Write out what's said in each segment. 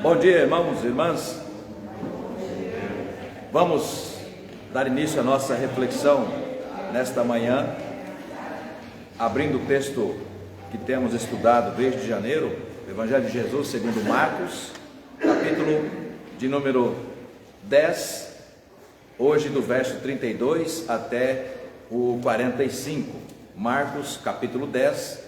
Bom dia, irmãos e irmãs. Vamos dar início à nossa reflexão nesta manhã, abrindo o texto que temos estudado desde janeiro, o Evangelho de Jesus segundo Marcos, capítulo de número 10, hoje do verso 32 até o 45. Marcos, capítulo 10.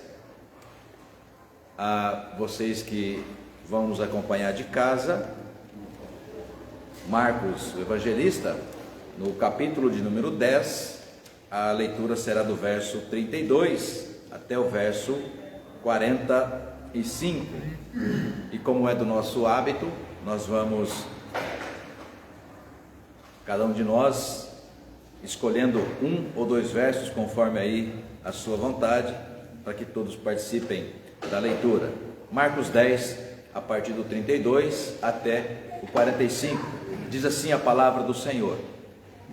A vocês que vão nos acompanhar de casa, Marcos, o evangelista, no capítulo de número 10, a leitura será do verso 32 até o verso 45. E como é do nosso hábito, nós vamos, cada um de nós, escolhendo um ou dois versos, conforme aí a sua vontade, para que todos participem da leitura. Marcos 10, a partir do 32 até o 45, diz assim a palavra do Senhor: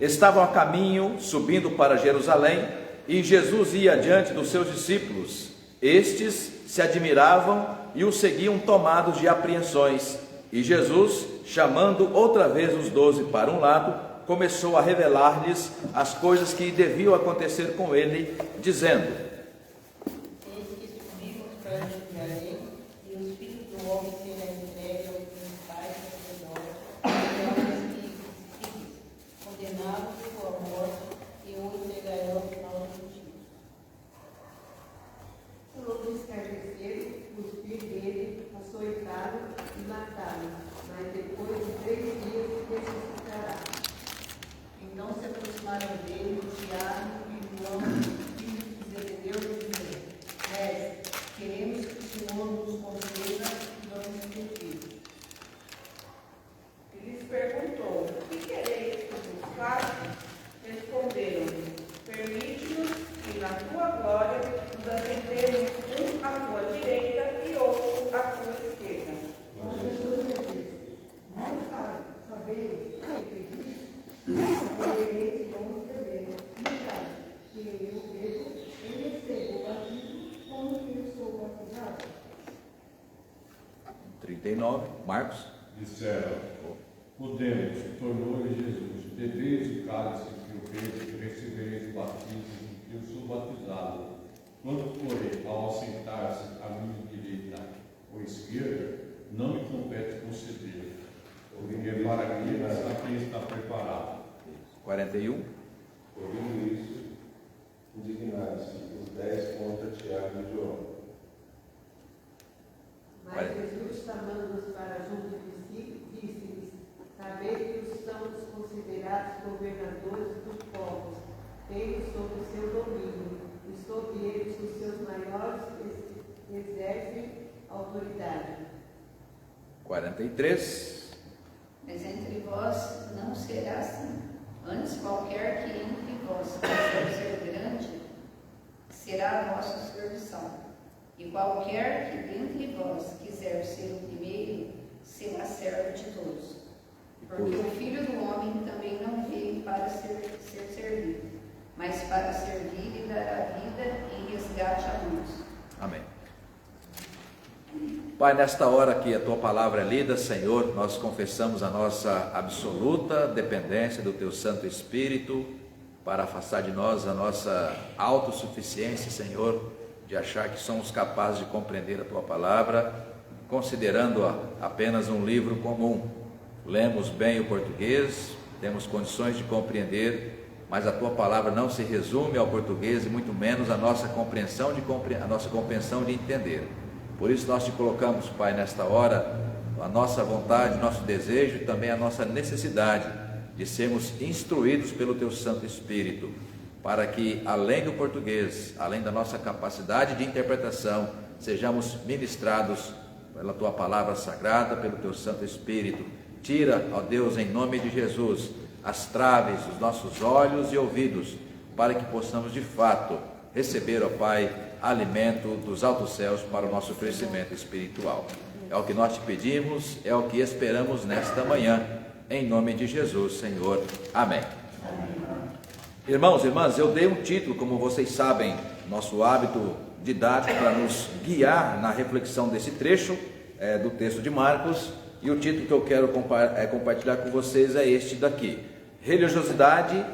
Estavam a caminho, subindo para Jerusalém, e Jesus ia adiante dos seus discípulos. Estes se admiravam e o seguiam tomados de apreensões. E Jesus, chamando outra vez os 12 para um lado, começou a revelar-lhes as coisas que deviam acontecer com ele, dizendo: Marcos. Disseram: Podemos, tornou-lhe Jesus, bebeis o cálice que eu vejo, e recebereis o batismo em que eu sou batizado. Quando, porém, ao assentar-se à minha direita ou esquerda, não me compete conceder, porque para mim está quem está preparado. 41. Ouvindo isso, indignaram-se os 10 contra Tiago e João. Mas Jesus, chamando-os para junto de si, disse-lhes: Sabeis que os santos considerados governadores dos povos têm sob o seu domínio, e sobre eles os seus maiores exercem autoridade. 43. Mas entre vós não será assim. Antes, qualquer que entre vós quiser ser grande, será a vossa servição. E qualquer que dentre vós quiser ser o primeiro, será servo de todos. Porque o Filho do Homem também não veio para ser servido, mas para servir e dar a vida em resgate a muitos. Amém. Pai, nesta hora que a Tua palavra é lida, Senhor, nós confessamos a nossa absoluta dependência do Teu Santo Espírito para afastar de nós a nossa autossuficiência, Senhor, de achar que somos capazes de compreender a Tua palavra, considerando-a apenas um livro comum. Lemos bem o português, temos condições de compreender, mas a Tua palavra não se resume ao português e muito menos a nossa compreensão de entender. Por isso nós Te colocamos, Pai, nesta hora, a nossa vontade, nosso desejo e também a nossa necessidade de sermos instruídos pelo Teu Santo Espírito, para que, além do português, além da nossa capacidade de interpretação, sejamos ministrados pela Tua palavra sagrada, pelo Teu Santo Espírito. Tira, ó Deus, em nome de Jesus, as traves dos nossos olhos e ouvidos, para que possamos de fato receber, ó Pai, alimento dos altos céus para o nosso crescimento espiritual. É o que nós Te pedimos, é o que esperamos nesta manhã, em nome de Jesus, Senhor. Amém. Irmãos e irmãs, eu dei um título, como vocês sabem, nosso hábito didático para nos guiar na reflexão desse trecho do texto de Marcos, e o título que eu quero compartilhar com vocês é este daqui: religiosidade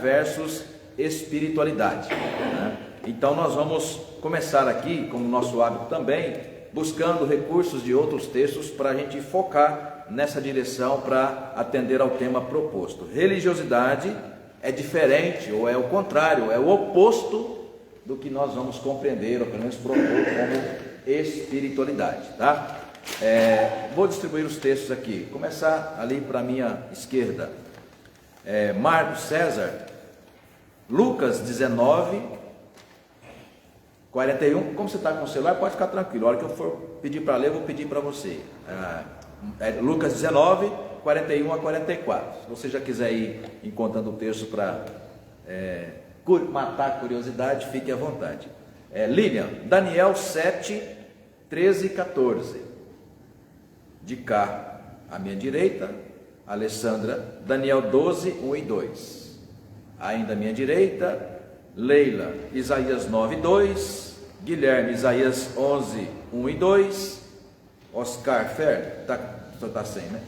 versus espiritualidade, né? Então nós vamos começar aqui, como nosso hábito também, buscando recursos de outros textos para a gente focar nessa direção para atender ao tema proposto. Religiosidade é diferente, ou é o contrário, é o oposto do que nós vamos compreender, ou pelo menos propor como espiritualidade, tá? Vou distribuir os textos aqui. Começar ali para a minha esquerda. Marcos César, Lucas 19, 41. Como você está com o celular, pode ficar tranquilo. A hora que eu for pedir para ler, eu vou pedir para você. Lucas 19, 41 a 44. Se você já quiser ir encontrando o texto para matar a curiosidade, fique à vontade. Lilian, Daniel 7, 13 e 14. De cá à minha direita, Alessandra, Daniel 12, 1 e 2. Ainda à minha direita, Leila, Isaías 9, 2. Guilherme, Isaías 11, 1 e 2. Oscar Fer, está sem, né?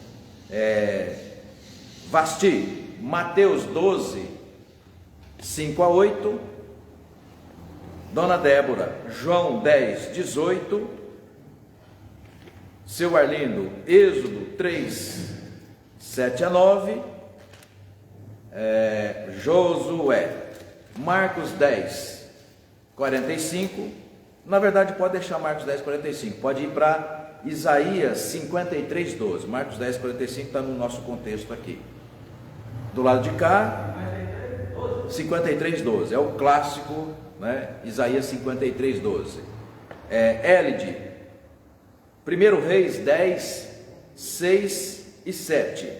Vasti, Mateus 12, 5 a 8. Dona Débora, João 10, 18. Seu Arlindo, Êxodo 3, 7 a 9. Josué, Marcos 10, 45. Na verdade, pode deixar Marcos 10, 45. Pode ir para Isaías 53, 12. Marcos 10, 45 está no nosso contexto aqui. Do lado de cá, 53, 12. É o clássico, né? Isaías 53, 12. Elide, 1 Reis 10, 6 e 7.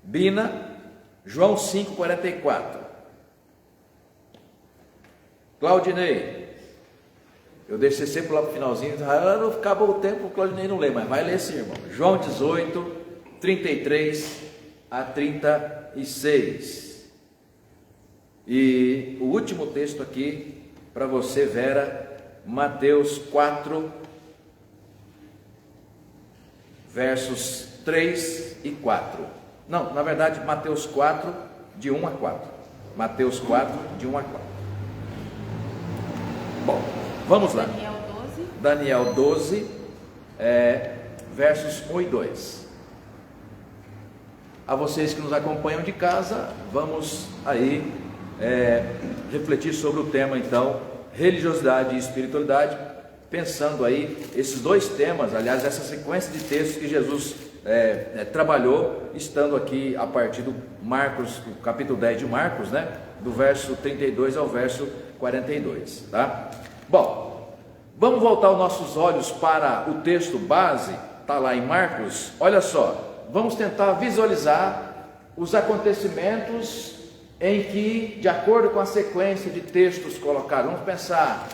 Bina, João 5, 44. Claudinei, eu deixei sempre lá para o finalzinho, acabou o tempo, o Claudinei não lê, mas vai ler sim, irmão. João 18, 33 a 36. E o último texto aqui para você, Vera, Mateus 4, versos 3 e 4. Não, na verdade, Mateus 4, de 1 a 4. Mateus 4, de 1 a 4. Bom, vamos lá. Daniel 12, versos 1 e 2. A vocês que nos acompanham de casa, vamos aí refletir sobre o tema, então, religiosidade e espiritualidade, pensando aí esses dois temas, aliás, essa sequência de textos que Jesus trabalhou, estando aqui a partir do Marcos, do capítulo 10 de Marcos, né, do verso 32 ao verso 42, tá? Bom, vamos voltar os nossos olhos para o texto base, está lá em Marcos. Olha só, vamos tentar visualizar os acontecimentos em que, de acordo com a sequência de textos colocados, vamos pensar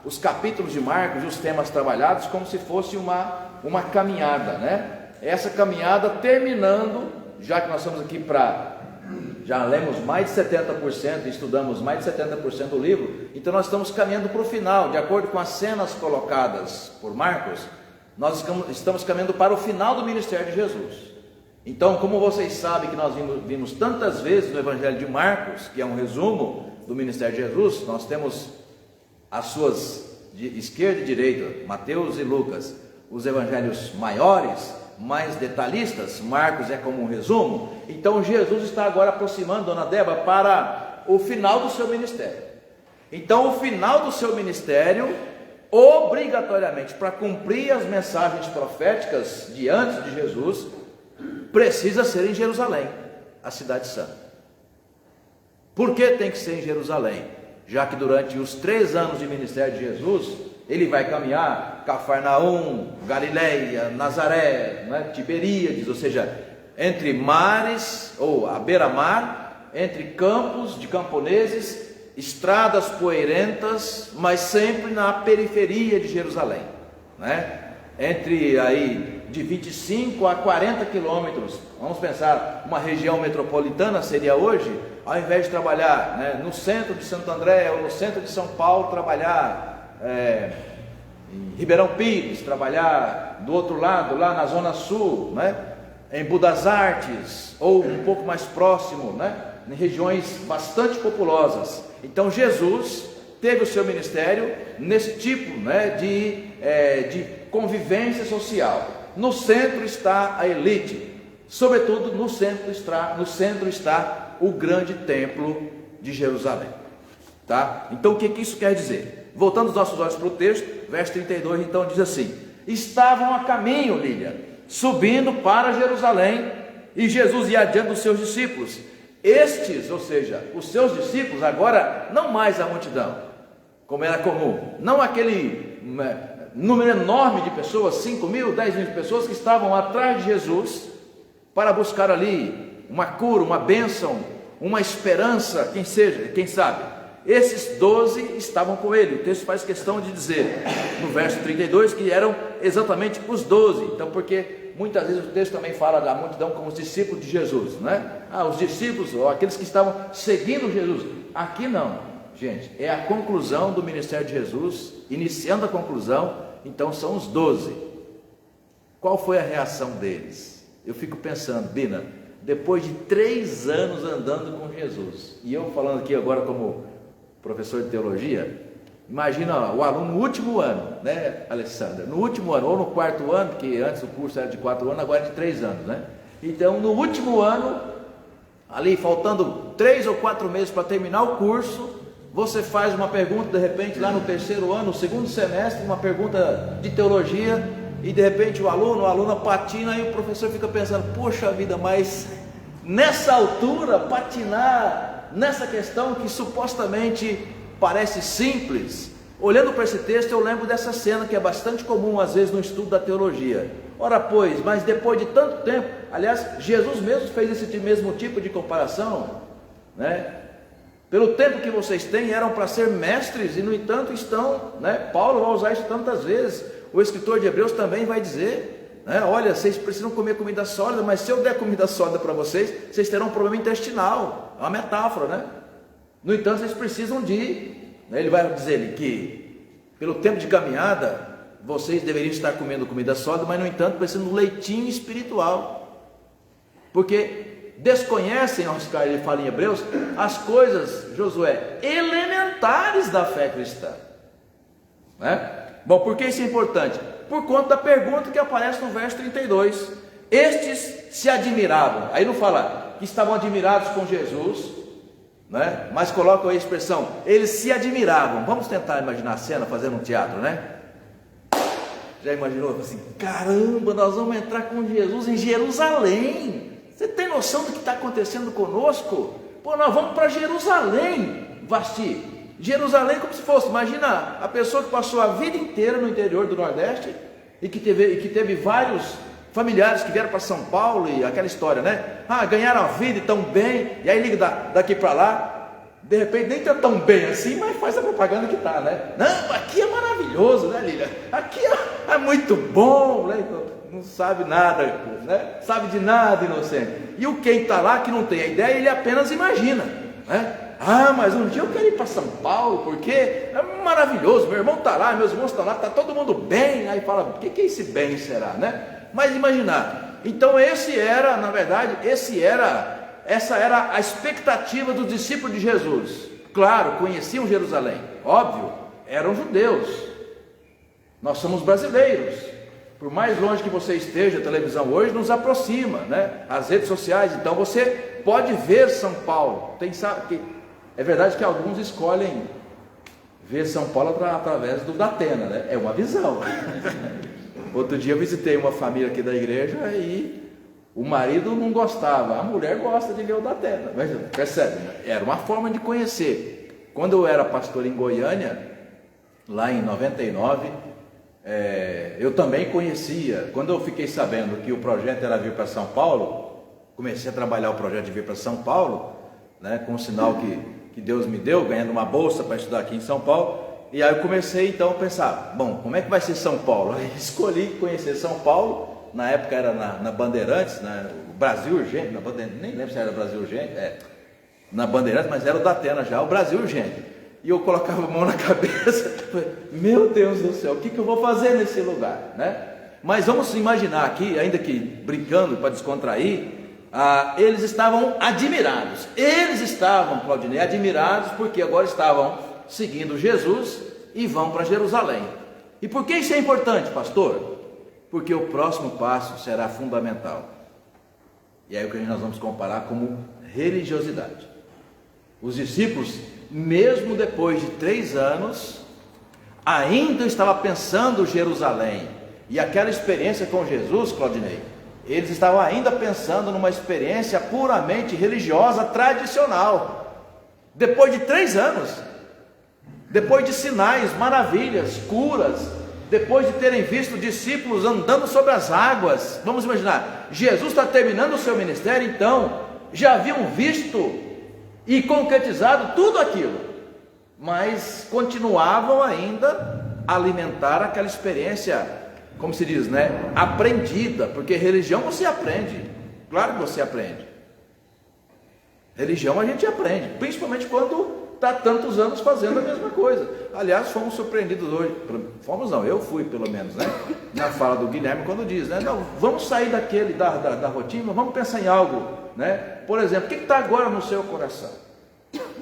os capítulos de Marcos e os temas trabalhados como se fosse uma caminhada, né? Essa caminhada terminando, já que nós estamos aqui já lemos mais de 70%, estudamos mais de 70% do livro, então nós estamos caminhando para o final, de acordo com as cenas colocadas por Marcos, nós estamos caminhando para o final do ministério de Jesus. Então, como vocês sabem que nós vimos tantas vezes no Evangelho de Marcos, que é um resumo do ministério de Jesus, nós temos as suas de esquerda e direita, Mateus e Lucas, os evangelhos maiores, mais detalhistas. Marcos é como um resumo. Então Jesus está agora aproximando, Dona Débora, para o final do seu ministério. Então o final do seu ministério, obrigatoriamente, para cumprir as mensagens proféticas de antes de Jesus, precisa ser em Jerusalém, a cidade santa. Por que tem que ser em Jerusalém? Já que durante os 3 anos de ministério de Jesus, ele vai caminhar Cafarnaum, Galileia, Nazaré, né, Tiberíades, ou seja, entre mares, ou à beira-mar, entre campos de camponeses, estradas poeirentas, mas sempre na periferia de Jerusalém, né? Entre aí de 25 a 40 quilômetros, vamos pensar, uma região metropolitana seria hoje, ao invés de trabalhar, né, no centro de Santo André ou no centro de São Paulo, trabalhar em Ribeirão Pires, trabalhar do outro lado, lá na Zona Sul, né? Em Budas Artes, ou um pouco mais próximo, né? Em regiões bastante populosas. Então Jesus teve o seu ministério nesse tipo, né? de convivência social. No centro está a elite, sobretudo no centro está o grande templo de Jerusalém, tá? Então o que isso quer dizer? Voltando os nossos olhos para o texto, verso 32, então diz assim: estavam a caminho, Lília, subindo para Jerusalém, e Jesus ia adiante dos seus discípulos. Estes, ou seja, os seus discípulos, agora não mais a multidão, como era comum, não aquele número enorme de pessoas, 5 mil, 10 mil pessoas que estavam atrás de Jesus para buscar ali uma cura, uma bênção, uma esperança, quem sabe. Esses 12 estavam com ele. O texto faz questão de dizer no verso 32 que eram exatamente os 12. Então, porque muitas vezes o texto também fala da multidão como os discípulos de Jesus, né? Os discípulos, ou aqueles que estavam seguindo Jesus. Aqui não, gente, é a conclusão do ministério de Jesus, iniciando a conclusão. Então são os 12. Qual foi a reação deles? Eu fico pensando, Bina, depois de 3 anos andando com Jesus, e eu falando aqui agora como professor de teologia, imagina o aluno no último ano, né, Alessandra? No último ano, ou no 4º ano, porque antes o curso era de 4 anos, agora é de 3 anos, né? Então, no último ano, ali faltando 3 ou 4 meses para terminar o curso, você faz uma pergunta, de repente, lá no 3º ano, no 2º semestre, uma pergunta de teologia, e de repente a aluna patina, e o professor fica pensando, poxa vida, mas nessa altura, patinar nessa questão que supostamente parece simples. Olhando para esse texto, eu lembro dessa cena que é bastante comum às vezes no estudo da teologia. Ora pois, mas depois de tanto tempo, aliás, Jesus mesmo fez esse mesmo tipo de comparação, né? Pelo tempo que vocês têm, eram para ser mestres, e no entanto estão, né? Paulo vai usar isso tantas vezes, o escritor de Hebreus também vai dizer, né? Olha, vocês precisam comer comida sólida, mas se eu der comida sólida para vocês, vocês terão um problema intestinal. É uma metáfora, né? No entanto, vocês precisam né? Ele vai dizer que pelo tempo de caminhada, vocês deveriam estar comendo comida sólida, mas no entanto precisam de um leitinho espiritual, porque desconhecem, Oscar, ele fala em Hebreus, as coisas, Josué, elementares da fé cristã, né? Bom, por que isso é importante? Por conta da pergunta que aparece no verso 32. Estes se admiravam, aí não fala que estavam admirados com Jesus, né? Mas colocam a expressão, eles se admiravam. Vamos tentar imaginar a cena fazendo um teatro, né? Já imaginou? Assim, caramba, nós vamos entrar com Jesus em Jerusalém. Você tem noção do que está acontecendo conosco? Pô, nós vamos para Jerusalém, Vasti. Jerusalém como se fosse, imagina a pessoa que passou a vida inteira no interior do Nordeste e que teve vários familiares que vieram para São Paulo, e aquela história, né? Ganharam a vida e tão bem, e aí liga daqui para lá, de repente nem está tão bem assim, mas faz a propaganda que está, né? Não, aqui é maravilhoso, né, Lília? Aqui é muito bom, né? Não sabe nada, né? Sabe de nada, inocente. E o quem está lá, que não tem a ideia, ele apenas imagina, né? Mas um dia eu quero ir para São Paulo, porque é maravilhoso, meu irmão está lá, meus irmãos estão lá, está todo mundo bem. Aí fala, o que esse bem será, né? Mas imaginar, então essa era a expectativa dos discípulos de Jesus. Claro, conheciam Jerusalém, óbvio, eram judeus, nós somos brasileiros. Por mais longe que você esteja, a televisão hoje nos aproxima, né? As redes sociais, então você pode ver São Paulo. É verdade que alguns escolhem ver São Paulo através do Datena, né? É uma visão. Outro dia eu visitei uma família aqui da igreja e o marido não gostava, a mulher gosta de ver o Datena. Mas percebe, né? Era uma forma de conhecer. Quando eu era pastor em Goiânia, lá em 99, eu também conhecia. Quando eu fiquei sabendo que o projeto era vir para São Paulo, comecei a trabalhar o projeto de vir para São Paulo, né, com o sinal que Deus me deu, ganhando uma bolsa para estudar aqui em São Paulo. E aí eu comecei então a pensar, bom, como é que vai ser São Paulo? Aí escolhi conhecer São Paulo. Na época era na Bandeirantes, Brasil Urgente, nem lembro se era Brasil Urgente, na Bandeirantes, mas era o Datena já, o Brasil Urgente. e eu colocava a mão na cabeça, meu Deus do céu, o que eu vou fazer nesse lugar, né? Mas vamos imaginar aqui, ainda que brincando para descontrair, eles estavam admirados. Eles estavam, Claudinei, admirados porque agora estavam seguindo Jesus e vão para Jerusalém. E por que isso é importante, pastor? Porque o próximo passo será fundamental. E aí o que nós vamos comparar como religiosidade. Os discípulos, mesmo depois de 3 anos, ainda estavam pensando Jerusalém. E aquela experiência com Jesus, Claudinei, eles estavam ainda pensando numa experiência puramente religiosa, tradicional. Depois de 3 anos, depois de sinais, maravilhas, curas, depois de terem visto discípulos andando sobre as águas, vamos imaginar, Jesus está terminando o seu ministério, então, já haviam visto e concretizado tudo aquilo, mas continuavam ainda a alimentar aquela experiência, como se diz, né? Aprendida, porque religião você aprende, claro que você aprende. Religião a gente aprende, principalmente quando está tantos anos fazendo a mesma coisa. Aliás, fomos surpreendidos hoje, fomos não, eu fui pelo menos, né? Na fala do Guilherme, quando diz, né? Não, vamos sair da rotina, vamos pensar em algo, né? Por exemplo, o que está agora no seu coração?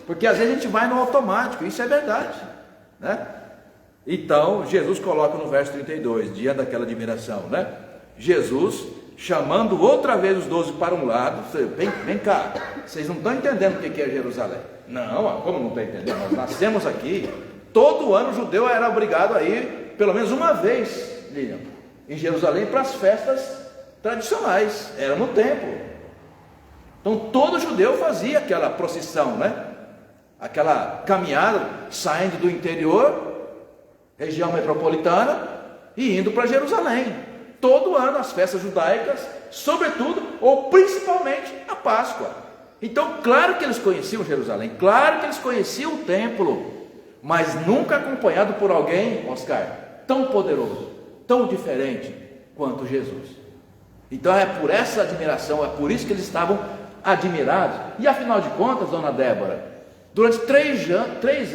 Porque às vezes a gente vai no automático, isso é verdade, né? Então, Jesus coloca no verso 32, diante daquela admiração, né? Jesus, chamando outra vez os 12 para um lado, vem cá, vocês não estão entendendo o que é Jerusalém. Não, como não estão entendendo? Nós nascemos aqui, todo ano o judeu era obrigado a ir, pelo menos uma vez, Lilian, em Jerusalém para as festas tradicionais, era no templo. Então todo judeu fazia aquela procissão, né? Aquela caminhada, saindo do interior, região metropolitana, e indo para Jerusalém. Todo ano as festas judaicas, sobretudo, ou principalmente a Páscoa. Então, claro que eles conheciam Jerusalém, claro que eles conheciam o templo, mas nunca acompanhado por alguém, Oscar, tão poderoso, tão diferente quanto Jesus. Então é por essa admiração, é por isso que eles estavam admirados. E afinal de contas, dona Débora, durante 3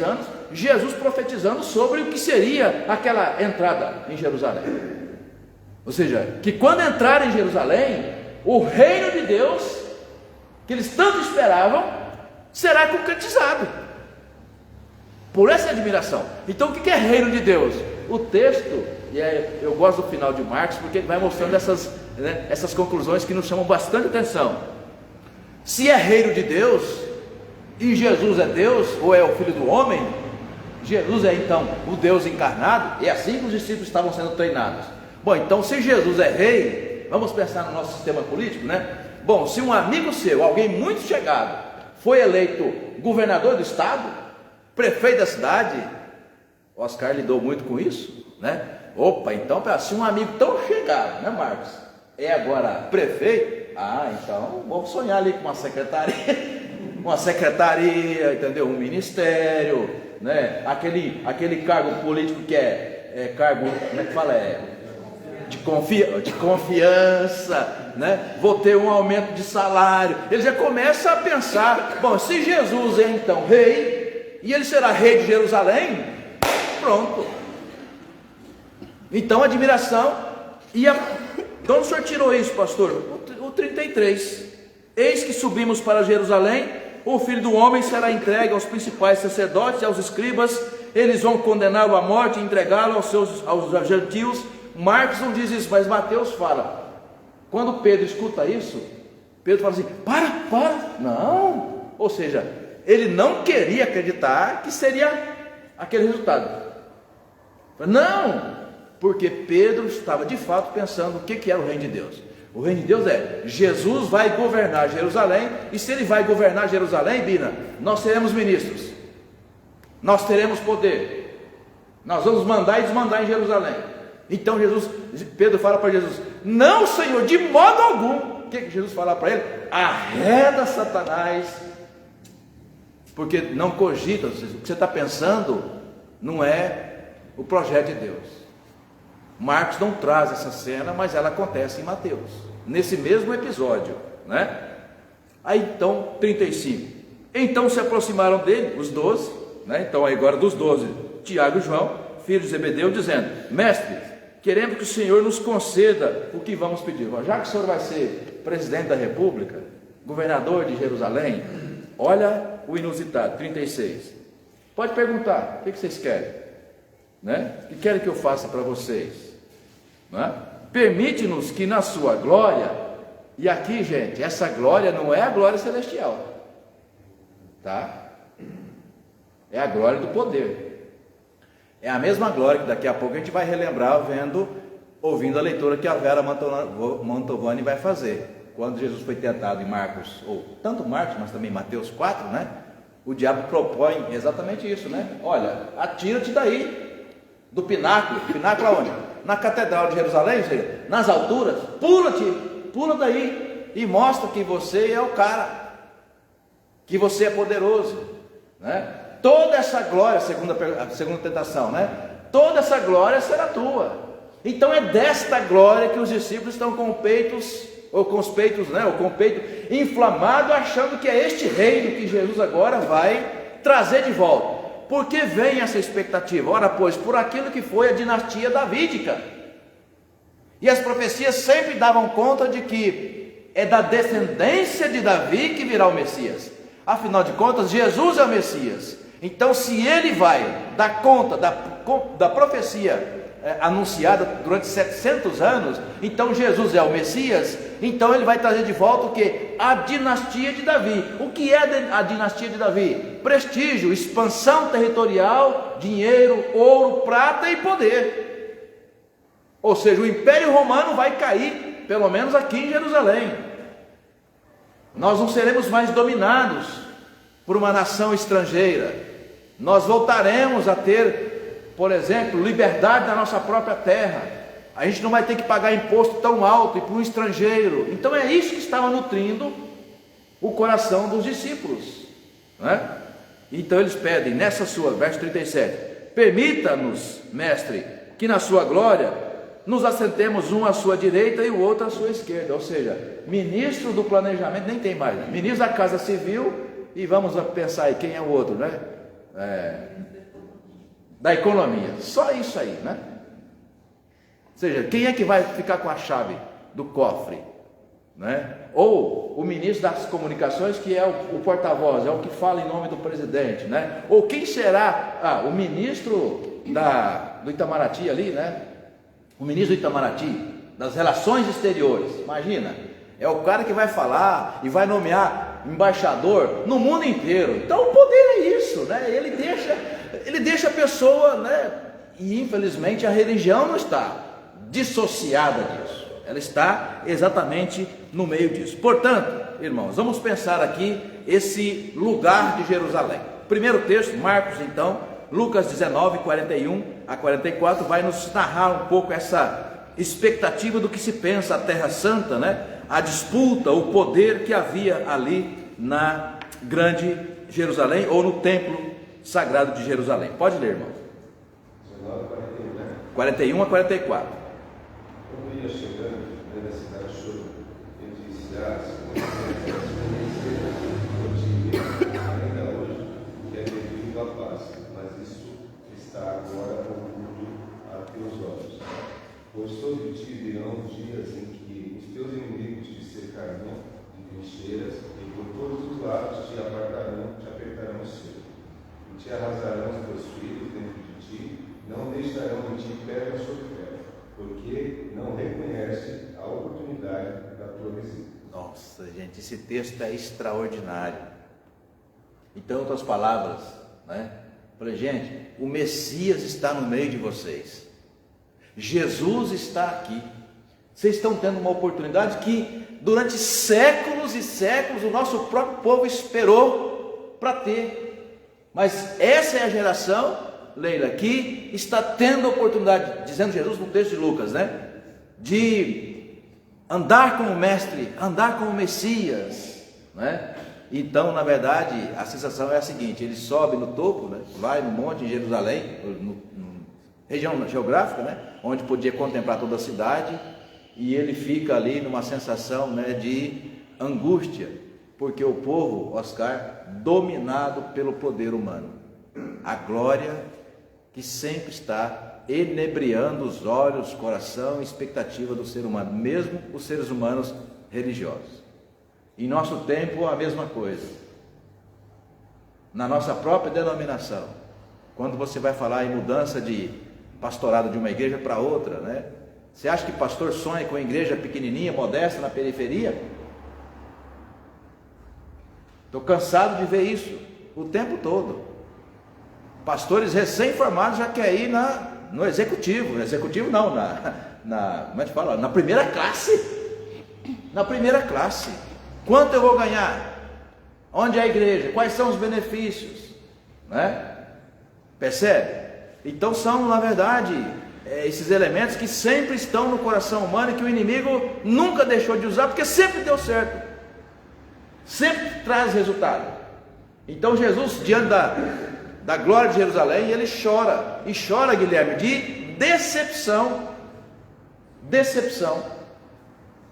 anos, Jesus profetizando sobre o que seria aquela entrada em Jerusalém. Ou seja, que quando entrar em Jerusalém, o reino de Deus, que eles tanto esperavam, será concretizado. Por essa admiração. Então o que é reino de Deus? O texto, eu gosto do final de Marcos, porque ele vai mostrando essas conclusões que nos chamam bastante atenção. Se é reino de Deus, e Jesus é Deus, ou é o Filho do Homem, Jesus é então o Deus encarnado, é assim que os discípulos estavam sendo treinados. Bom, então se Jesus é rei, vamos pensar no nosso sistema político, né? Bom, se um amigo seu, alguém muito chegado, foi eleito governador do estado, prefeito da cidade, Oscar lidou muito com isso, né? Opa, então se um amigo tão chegado, né, Marcos, é agora prefeito, então vamos sonhar ali com uma secretaria, entendeu? Um ministério, né? Aquele cargo político que é cargo, como é que fala? De confiança, né? Vou ter um aumento de salário. Ele já começa a pensar, bom, se Jesus é então rei, e ele será rei de Jerusalém, pronto. Então admiração, de onde o senhor tirou isso, pastor? O 33, eis que subimos para Jerusalém, o Filho do Homem será entregue aos principais sacerdotes e aos escribas, eles vão condená-lo à morte e entregá-lo aos gentios. Marcos não diz isso, mas Mateus fala. Quando Pedro escuta isso, Pedro fala assim, para, não, ou seja, ele não queria acreditar que seria aquele resultado, não, porque Pedro estava de fato pensando o que era o reino de Deus. O reino de Deus é, Jesus vai governar Jerusalém, e se ele vai governar Jerusalém, Bina, nós seremos ministros, nós teremos poder, nós vamos mandar e desmandar em Jerusalém. Então Pedro fala para Jesus, não, Senhor, de modo algum. O que Jesus fala para ele? Arreda Satanás, porque não cogita, o que você está pensando não é o projeto de Deus. Marcos não traz essa cena, mas ela acontece em Mateus, nesse mesmo episódio, né? Aí então, 35, então se aproximaram dele, os 12, né? Então agora dos 12, Tiago e João, filhos de Zebedeu, dizendo: mestre, queremos que o Senhor nos conceda o que vamos pedir. Já que o Senhor vai ser presidente da República, governador de Jerusalém, olha o inusitado, 36. Pode perguntar, o que vocês querem? Né? O que querem que eu faça para vocês? Né? Permite-nos que na sua glória, e aqui, gente, essa glória não é a glória celestial, tá? É a glória do poder. É a mesma glória que daqui a pouco a gente vai relembrar ouvindo a leitura que a Vera Mantovani vai fazer. Quando Jesus foi tentado em Marcos, ou tanto Marcos, mas também Mateus 4, né? O diabo propõe exatamente isso, né? Olha, atira-te daí, do pináculo. Pináculo aonde? Na catedral de Jerusalém, ou seja, nas alturas. Pula daí e mostra que você é o cara, que você é poderoso, né? Toda essa glória, a segunda tentação, né? Toda essa glória será tua. Então é desta glória que os discípulos estão com os peitos inflamado, achando que é este reino que Jesus agora vai trazer de volta. Por que vem essa expectativa? Ora, pois, por aquilo que foi a dinastia davídica. E as profecias sempre davam conta de que é da descendência de Davi que virá o Messias. Afinal de contas, Jesus é o Messias. Então, se ele vai dar conta da profecia anunciada durante 700 anos, então Jesus é o Messias, então ele vai trazer de volta o que? A dinastia de Davi. O que é a dinastia de Davi? Prestígio, expansão territorial, dinheiro, ouro, prata e poder. Ou seja, o Império Romano vai cair, pelo menos aqui em Jerusalém. Nós não seremos mais dominados por uma nação estrangeira. Nós voltaremos a ter, por exemplo, liberdade na nossa própria terra. A gente não vai ter que pagar imposto tão alto e para um estrangeiro. Então é isso que estava nutrindo o coração dos discípulos, né? Então eles pedem nessa sua, verso 37, permita-nos, mestre, que na sua glória nos assentemos um à sua direita e o outro à sua esquerda. Ou seja, ministro do planejamento nem tem mais, né? Ministro da Casa Civil, e vamos pensar aí quem é o outro, né? Da economia, só isso aí, né? Ou seja, quem é que vai ficar com a chave do cofre, né? Ou o ministro das comunicações, que é o porta-voz, é o que fala em nome do presidente, né? Ou quem será o ministro do Itamaraty ali, né? O ministro do Itamaraty, das relações exteriores, imagina, é o cara que vai falar e vai nomear embaixador no mundo inteiro. Então o poder é isso, né? Ele deixa a pessoa, né? E infelizmente a religião não está dissociada disso, ela está exatamente no meio disso. Portanto, irmãos, vamos pensar aqui esse lugar de Jerusalém. Primeiro texto, Marcos, então, Lucas 19, 41 a 44, vai nos narrar um pouco essa expectativa do que se pensa a Terra Santa, né? A disputa, o poder que havia ali na grande Jerusalém, ou no templo sagrado de Jerusalém. Pode ler, irmão. 19, 41, né? 41 a 44. Quando ia chegando, vendo a cidade chorou, ele disse: ainda hoje que é devido à paz, mas isso está agora oculto a teus olhos. Pois sobre ti virão dias em que os teus inimigos te cercarão de trincheiras e por todos os lados te apertarão o seio, e te arrasarão os teus filhos dentro de ti, não deixarão em ti pedra sobre pedra, porque não reconhece a oportunidade da tua visita. Nossa, gente, esse texto é extraordinário. Então, em outras palavras, né? Falei, gente, o Messias está no meio de vocês. Jesus está aqui. Vocês estão tendo uma oportunidade que durante séculos e séculos o nosso próprio povo esperou para ter. Mas essa é a geração, Leila, que está tendo a oportunidade, dizendo Jesus no texto de Lucas, né? De andar com o Mestre, andar com o Messias, né? Então, na verdade, a sensação é a seguinte: ele sobe no topo, né? Vai no monte em Jerusalém, região geográfica, né? Onde podia contemplar toda a cidade, e ele fica ali numa sensação, né, de angústia, porque o povo, Oscar, dominado pelo poder humano. a glória que sempre está enebriando os olhos, coração e expectativa do ser humano, mesmo os seres humanos religiosos. Em nosso tempo, a mesma coisa. Na nossa própria denominação, quando você vai falar em mudança de pastorado de uma igreja para outra, né? Você acha que pastor sonha com uma igreja pequenininha, modesta, na periferia? Estou cansado de ver isso o tempo todo. Pastores recém-formados já querem ir no executivo. No executivo não, como é que fala? Na primeira classe. Na primeira classe. Quanto eu vou ganhar? Onde é a igreja? Quais são os benefícios? Né? Percebe? Então são, na verdade, esses elementos que sempre estão no coração humano e que o inimigo nunca deixou de usar, porque sempre deu certo. Sempre traz resultado. Então Jesus, diante da glória de Jerusalém, ele chora. E chora, Guilherme, de decepção. Decepção.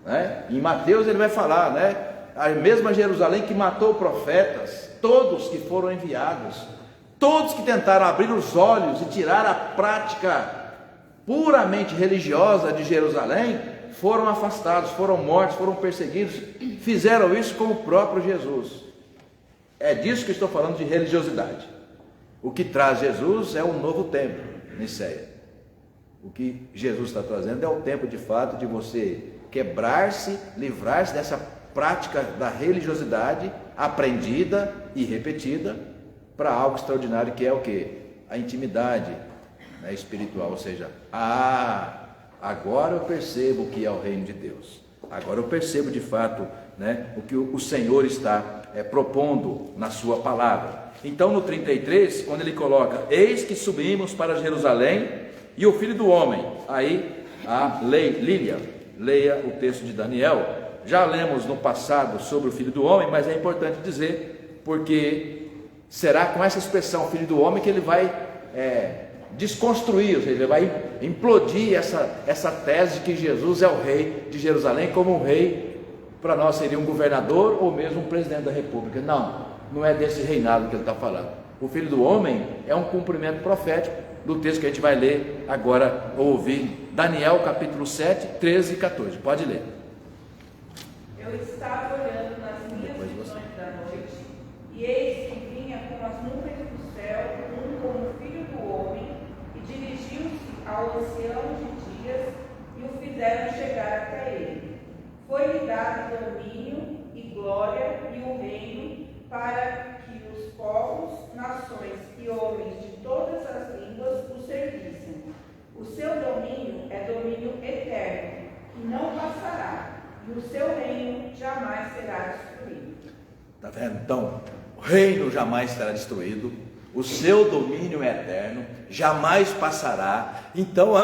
Né? Em Mateus ele vai falar, né? A mesma Jerusalém que matou profetas, todos que foram enviados, todos que tentaram abrir os olhos e tirar a prática puramente religiosa de Jerusalém, foram afastados, foram mortos, foram perseguidos, fizeram isso com o próprio Jesus. É disso que estou falando, de religiosidade. O que traz Jesus é um novo templo, Niceia. O que Jesus está trazendo é o tempo de fato de você quebrar-se, livrar-se dessa prática da religiosidade aprendida e repetida para algo extraordinário, que é o que? A intimidade, né, espiritual, ou seja, agora eu percebo o que é o reino de Deus. Agora eu percebo de fato, né, o que o Senhor está propondo na sua palavra. Então no 33, quando ele coloca: eis que subimos para Jerusalém e o Filho do Homem, aí a Lília, leia o texto de Daniel. Já lemos no passado sobre o Filho do Homem, mas é importante dizer, porque será com essa expressão Filho do Homem que ele vai desconstruir, ou seja, ele vai implodir essa tese de que Jesus é o rei de Jerusalém, como um rei, para nós seria um governador ou mesmo um presidente da república. Não é desse reinado que ele está falando. O Filho do Homem é um cumprimento profético do texto que a gente vai ler agora, ou ouvir, Daniel capítulo 7, 13 e 14, pode ler. Eu estava olhando nas minhas visões da noite, e eis que vinha com as nuvens do céu, como filho do homem, e dirigiu-se ao ancião de dias, e o fizeram chegar até ele. Foi-lhe dado domínio e glória e o reino, para que os povos, nações e homens de todas as línguas o servissem. O seu domínio é domínio eterno, que não passará, e o seu reino jamais será destruído. Está vendo? Então, o reino jamais será destruído, o seu domínio é eterno, jamais passará. Então,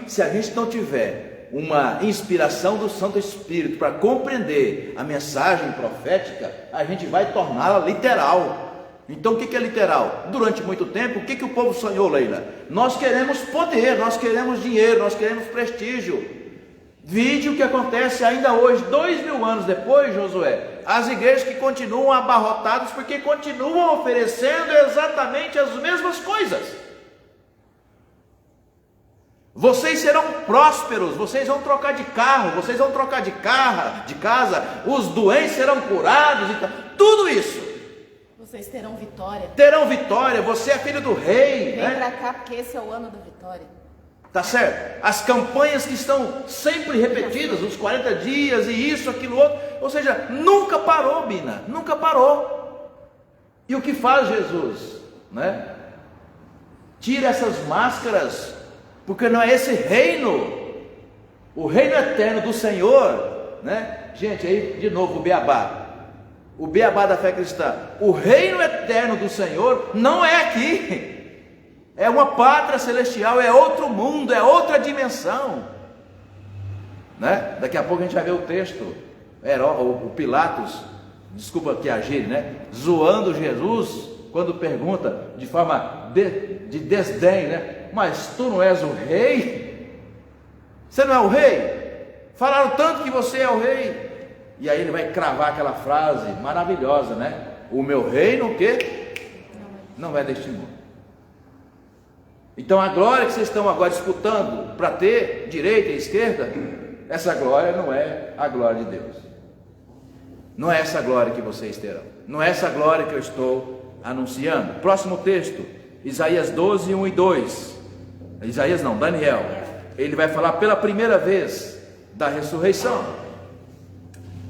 se a gente não tiver uma inspiração do Santo Espírito para compreender a mensagem profética, a gente vai torná-la literal. Então o que é literal? Durante muito tempo, o que o povo sonhou, Leila? Nós queremos poder, nós queremos dinheiro, nós queremos prestígio. Vide o que acontece ainda hoje, 2000 anos depois, Josué. As igrejas que continuam abarrotadas porque continuam oferecendo exatamente as mesmas coisas. Vocês serão prósperos, vocês vão trocar de carro, vocês vão trocar de casa, os doentes serão curados, tudo isso. Vocês terão vitória. Terão vitória, você é filho do rei. Vem pra cá porque esse é o ano da vitória. Tá certo? As campanhas que estão sempre repetidas, os 40 dias e isso, aquilo, outro. Ou seja, nunca parou, Bina, nunca parou. E o que faz Jesus? Né? Tira essas máscaras, porque não é esse reino, o reino eterno do Senhor, né? Gente, aí de novo o beabá da fé cristã. O reino eterno do Senhor não é aqui, é uma pátria celestial, é outro mundo, é outra dimensão, né? Daqui a pouco a gente vai ver o texto, o Pilatos, desculpa que agir, né? Zoando Jesus, quando pergunta de forma de desdém, né? Mas tu não és o rei? Você não é o rei? Falaram tanto que você é o rei. E aí ele vai cravar aquela frase maravilhosa, né? O meu reino, o quê? Não é deste mundo. Então a glória que vocês estão agora disputando para ter direita e esquerda, essa glória não é a glória de Deus. Não é essa glória que vocês terão. Não é essa glória que eu estou anunciando. Próximo texto, Isaías 12, 1 e 2. Isaías não, Daniel. Ele vai falar pela primeira vez da ressurreição.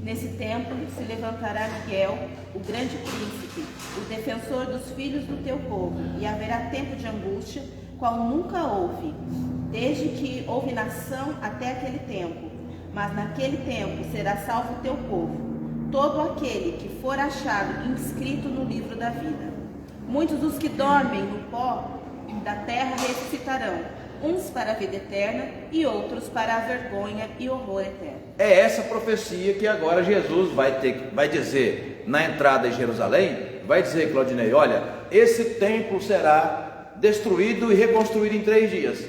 Nesse tempo se levantará Miguel, o grande príncipe, o defensor dos filhos do teu povo, e haverá tempo de angústia, qual nunca houve, desde que houve nação até aquele tempo. Mas naquele tempo será salvo o teu povo, todo aquele que for achado inscrito no livro da vida. Muitos dos que dormem no pó da terra ressuscitarão, uns para a vida eterna e outros para a vergonha e horror eterno. É essa profecia que agora Jesus vai dizer na entrada em Jerusalém. Vai dizer, Claudinei, olha, esse templo será destruído e reconstruído em 3 dias.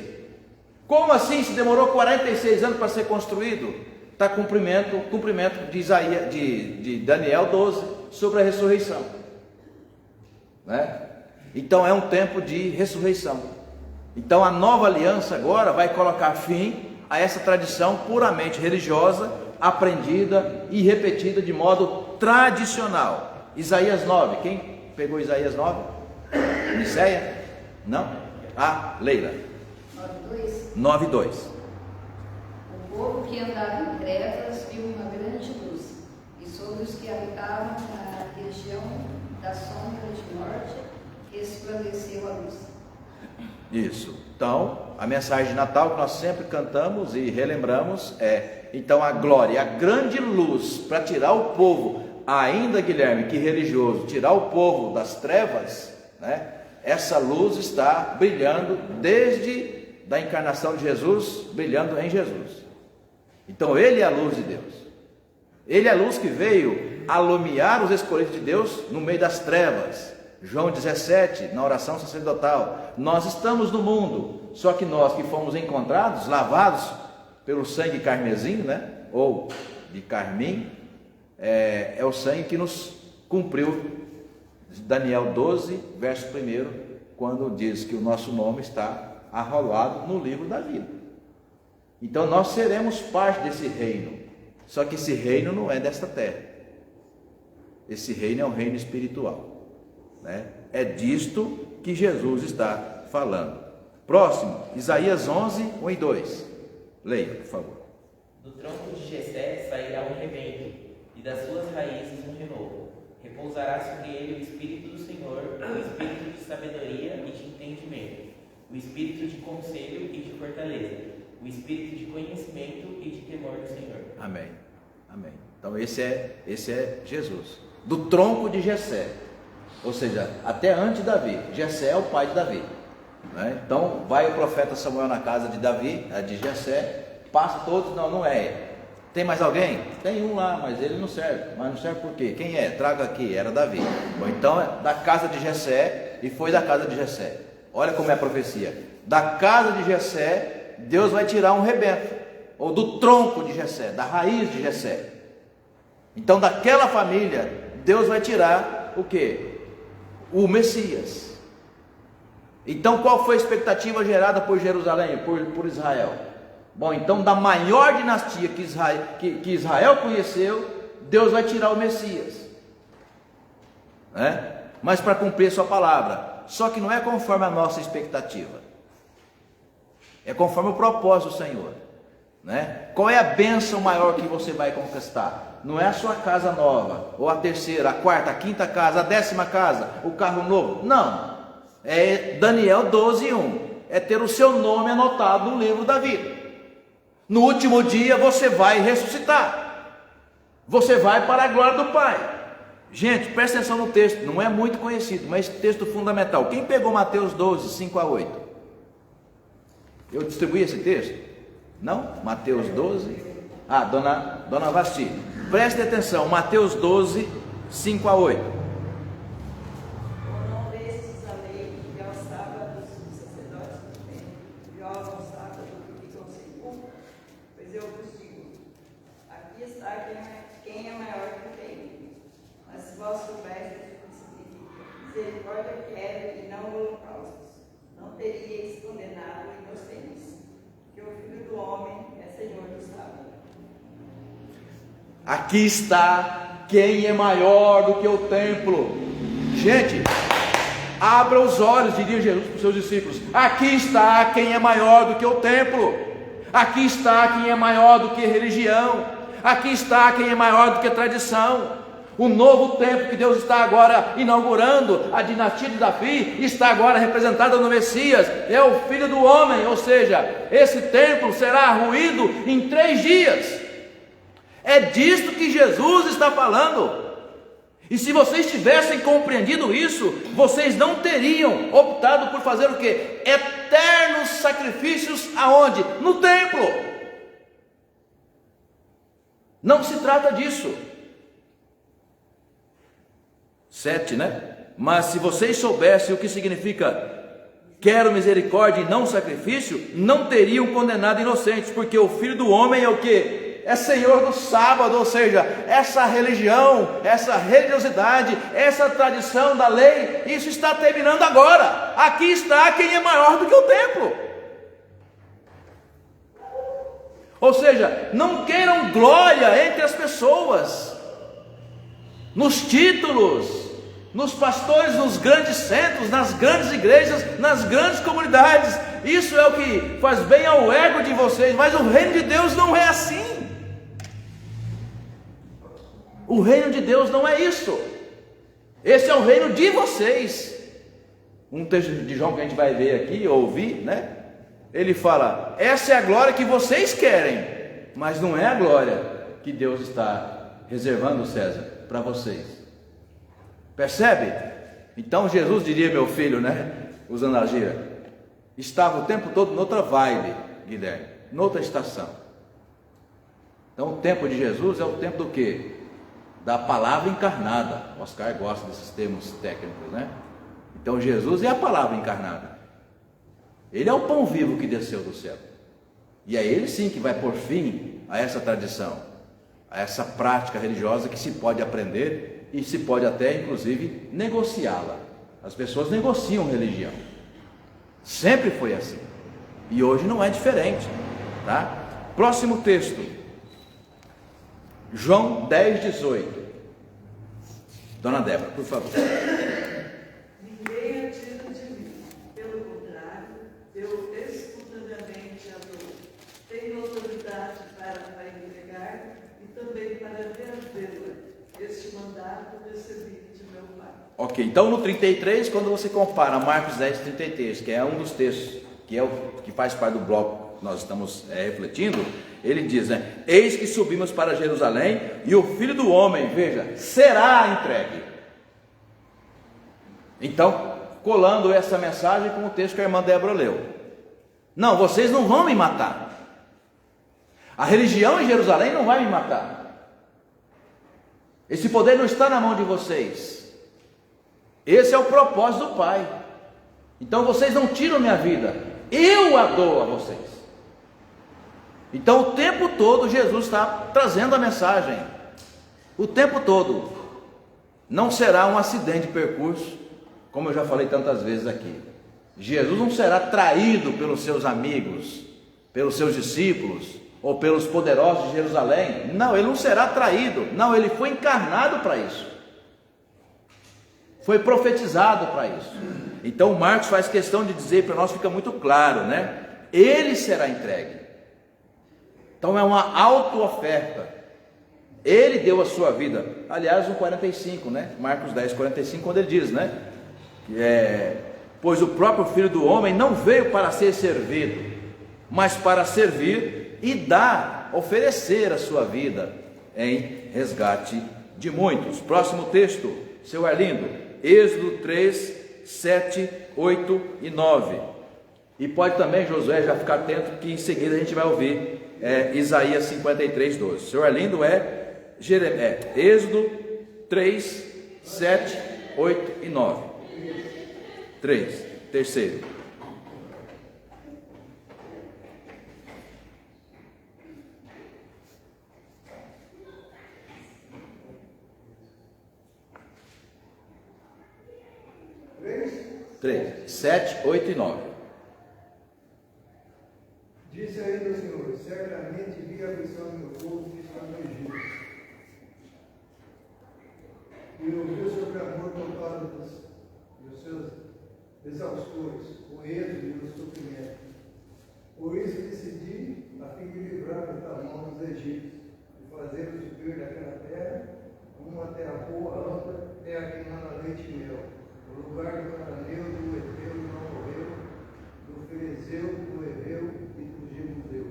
Como assim? Se demorou 46 anos para ser construído? Está cumprimento de Daniel 12 sobre a ressurreição, né? Então é um tempo de ressurreição. Então a nova aliança agora vai colocar fim a essa tradição puramente religiosa, aprendida e repetida de modo tradicional. Isaías 9, quem pegou Isaías 9? Miceia? Não? Leila. 9:2. O povo que andava em trevas viu uma grande luz, e sobre os que habitavam na região da sombra de morte resplandeceu a luz. Isso. Então, a mensagem de Natal que nós sempre cantamos e relembramos é: então a glória, a grande luz para tirar o povo, ainda, Guilherme, que religioso, tirar o povo das trevas, né? Essa luz está brilhando desde da encarnação de Jesus, brilhando em Jesus. Então Ele é a luz de Deus. Ele é a luz que veio alumiar os escolhidos de Deus no meio das trevas. João 17, na oração sacerdotal: nós estamos no mundo, só que nós que fomos encontrados, lavados pelo sangue carmesim, né? Ou de carmim, é o sangue que nos cumpriu. Daniel 12, verso 1, quando diz que o nosso nome está arrolado no livro da vida. Então nós seremos parte desse reino, só que esse reino não é desta terra. Esse reino é um reino espiritual, né? É disto que Jesus está falando. Próximo, Isaías 11, 1 e 2. Leia, por favor. Do tronco de Jessé sairá um rebento, e das suas raízes um renovo. Repousará sobre ele o Espírito do Senhor, o Espírito de sabedoria e de entendimento, o Espírito de conselho e de fortaleza, o Espírito de conhecimento e de temor do Senhor. Amém. Amém. Então esse é Jesus. Do tronco de Jessé, ou seja, até antes de Davi. Jessé é o pai de Davi, né? Então vai o profeta Samuel na casa de Davi, de Jessé, passa todos, não é. Tem mais alguém? Tem um lá, mas ele não serve. Mas não serve por quê? Quem é? Traga aqui, era Davi. Bom, então é da casa de Jessé, e foi da casa de Jessé. Olha como é a profecia. Da casa de Jessé, Deus vai tirar um rebento, ou do tronco de Jessé, da raiz de Jessé. Então daquela família, Deus vai tirar o quê? O Messias. Então qual foi a expectativa gerada por Jerusalém, por Israel? Bom, então da maior dinastia que Israel conheceu, Deus vai tirar o Messias, né? Mas para cumprir sua palavra. Só que não é conforme a nossa expectativa, é conforme o propósito do Senhor, né? Qual é a bênção maior que você vai conquistar? Não é a sua casa nova, ou a terceira, a quarta, a quinta casa, a 10ª casa, o carro novo. Não, é Daniel 12, 1, é ter o seu nome anotado no livro da vida. No último dia você vai ressuscitar, você vai para a glória do Pai. Gente, presta atenção no texto, não é muito conhecido, mas texto fundamental. Quem pegou Mateus 12, 5 a 8? Eu distribuí esse texto? Não? Mateus 12? Dona Vasti, preste atenção, Mateus 12, 5 a 8. Misericórdia quero e não holocaustos. Não teríeis Aqui está quem é maior do que o templo. Gente, abra os olhos, diria Jesus para os seus discípulos. Aqui está quem é maior do que o templo. Aqui está quem é maior do que religião. Aqui está quem é maior do que tradição. O novo tempo que Deus está agora inaugurando, a dinastia de Davi, está agora representada no Messias, é o Filho do Homem, ou seja, esse templo será ruído em 3 dias. É disto que Jesus está falando. E se vocês tivessem compreendido isso, vocês não teriam optado por fazer o quê? Eternos sacrifícios aonde? No templo. Não se trata disso. 7, né? Mas se vocês soubessem o que significa quero misericórdia e não sacrifício, não teriam condenado inocentes, porque o Filho do Homem é o quê? É Senhor do sábado, ou seja, essa religião, essa religiosidade, essa tradição da lei, isso está terminando agora. Aqui está quem é maior do que o templo. Ou seja, não queiram glória entre as pessoas, nos títulos, nos pastores, nos grandes centros, nas grandes igrejas, nas grandes comunidades. Isso é o que faz bem ao ego de vocês, mas o reino de Deus não é assim. O reino de Deus não é isso. Esse é o reino de vocês. Um texto de João que a gente vai ver aqui, ouvir, né? Ele fala, essa é a glória que vocês querem, mas não é a glória que Deus está reservando, César, para vocês. Percebe? Então Jesus diria, meu filho, né? Usando a gíria, estava o tempo todo noutra vibe, Guilherme, noutra estação. Então o tempo de Jesus é o tempo do quê? Da palavra encarnada. O Oscar gosta desses termos técnicos, né? Então Jesus é a palavra encarnada. Ele é o pão vivo que desceu do céu. E é ele sim que vai pôr fim a essa tradição, a essa prática religiosa que se pode aprender e se pode até inclusive negociá-la. As pessoas negociam religião. Sempre foi assim. E hoje não é diferente, tá? Próximo texto. João 10:18. Dona Débora, por favor. Ninguém atira de mim, pelo contrário, eu espontaneamente adoro. Tenho autoridade para entregar e também para reavê-la. Este mandato recebi de meu Pai. Ok, então no 33, quando você compara Marcos 10:33, que é um dos textos que faz parte do bloco que nós estamos refletindo, ele diz, né? Eis que subimos para Jerusalém e o Filho do Homem, veja, será entregue. Então, colando essa mensagem com o texto que a irmã Débora leu. Não, vocês não vão me matar. A religião em Jerusalém não vai me matar. Esse poder não está na mão de vocês. Esse é o propósito do Pai. Então vocês não tiram minha vida, eu a dou a vocês. Então o tempo todo Jesus está trazendo a mensagem. O tempo todo. Não será um acidente de percurso, como eu já falei tantas vezes aqui. Jesus não será traído pelos seus amigos, pelos seus discípulos, ou pelos poderosos de Jerusalém. Não, ele não será traído. Não, ele foi encarnado para isso. Foi profetizado para isso. Então Marcos faz questão de dizer para nós, fica muito claro, né? Ele será entregue. Então é uma auto-oferta. Ele deu a sua vida. Aliás, no 45, né? Marcos 10:45, quando ele diz, né? Pois o próprio Filho do Homem não veio para ser servido, mas para servir e dar, oferecer a sua vida em resgate de muitos. Próximo texto, seu Arlindo, Êxodo 3, 7, 8 e 9. E pode também, Josué, já ficar atento que em seguida a gente vai ouvir Isaías 53, 12. Seu Arlindo Êxodo 3, 7, 8 e 9. 3, terceiro. Três, 7, 8 e 9. Disse ainda o Senhor: certamente vi a aflição do meu povo que está no Egito, sobre amor por causa dos seus exaustores, o êxodo e o sofrimento. Por isso decidi, a fim de livrar-nos da mão dos egípcios, e fazê-los subir daquela terra, uma terra boa, ampla, terra que manda leite e mel, o lugar do cananeu, do Eteu, do Amorreu, do Ferezeu, do Heveu e do Jebuseu.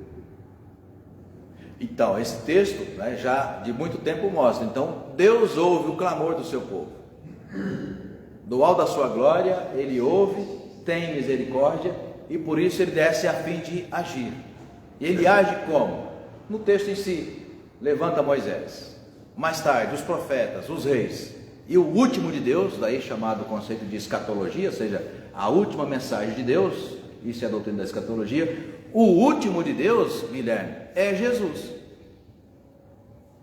Então, esse texto, né, já de muito tempo mostra. Então, Deus ouve o clamor do seu povo. Do alto da sua glória, Ele ouve, tem misericórdia, e por isso Ele desce a fim de agir. E Ele age como? No texto em si, levanta Moisés. Mais tarde, os profetas, os reis, e o último de Deus, daí chamado o conceito de escatologia, ou seja, a última mensagem de Deus, isso é a doutrina da escatologia. O último de Deus, Guilherme, é Jesus.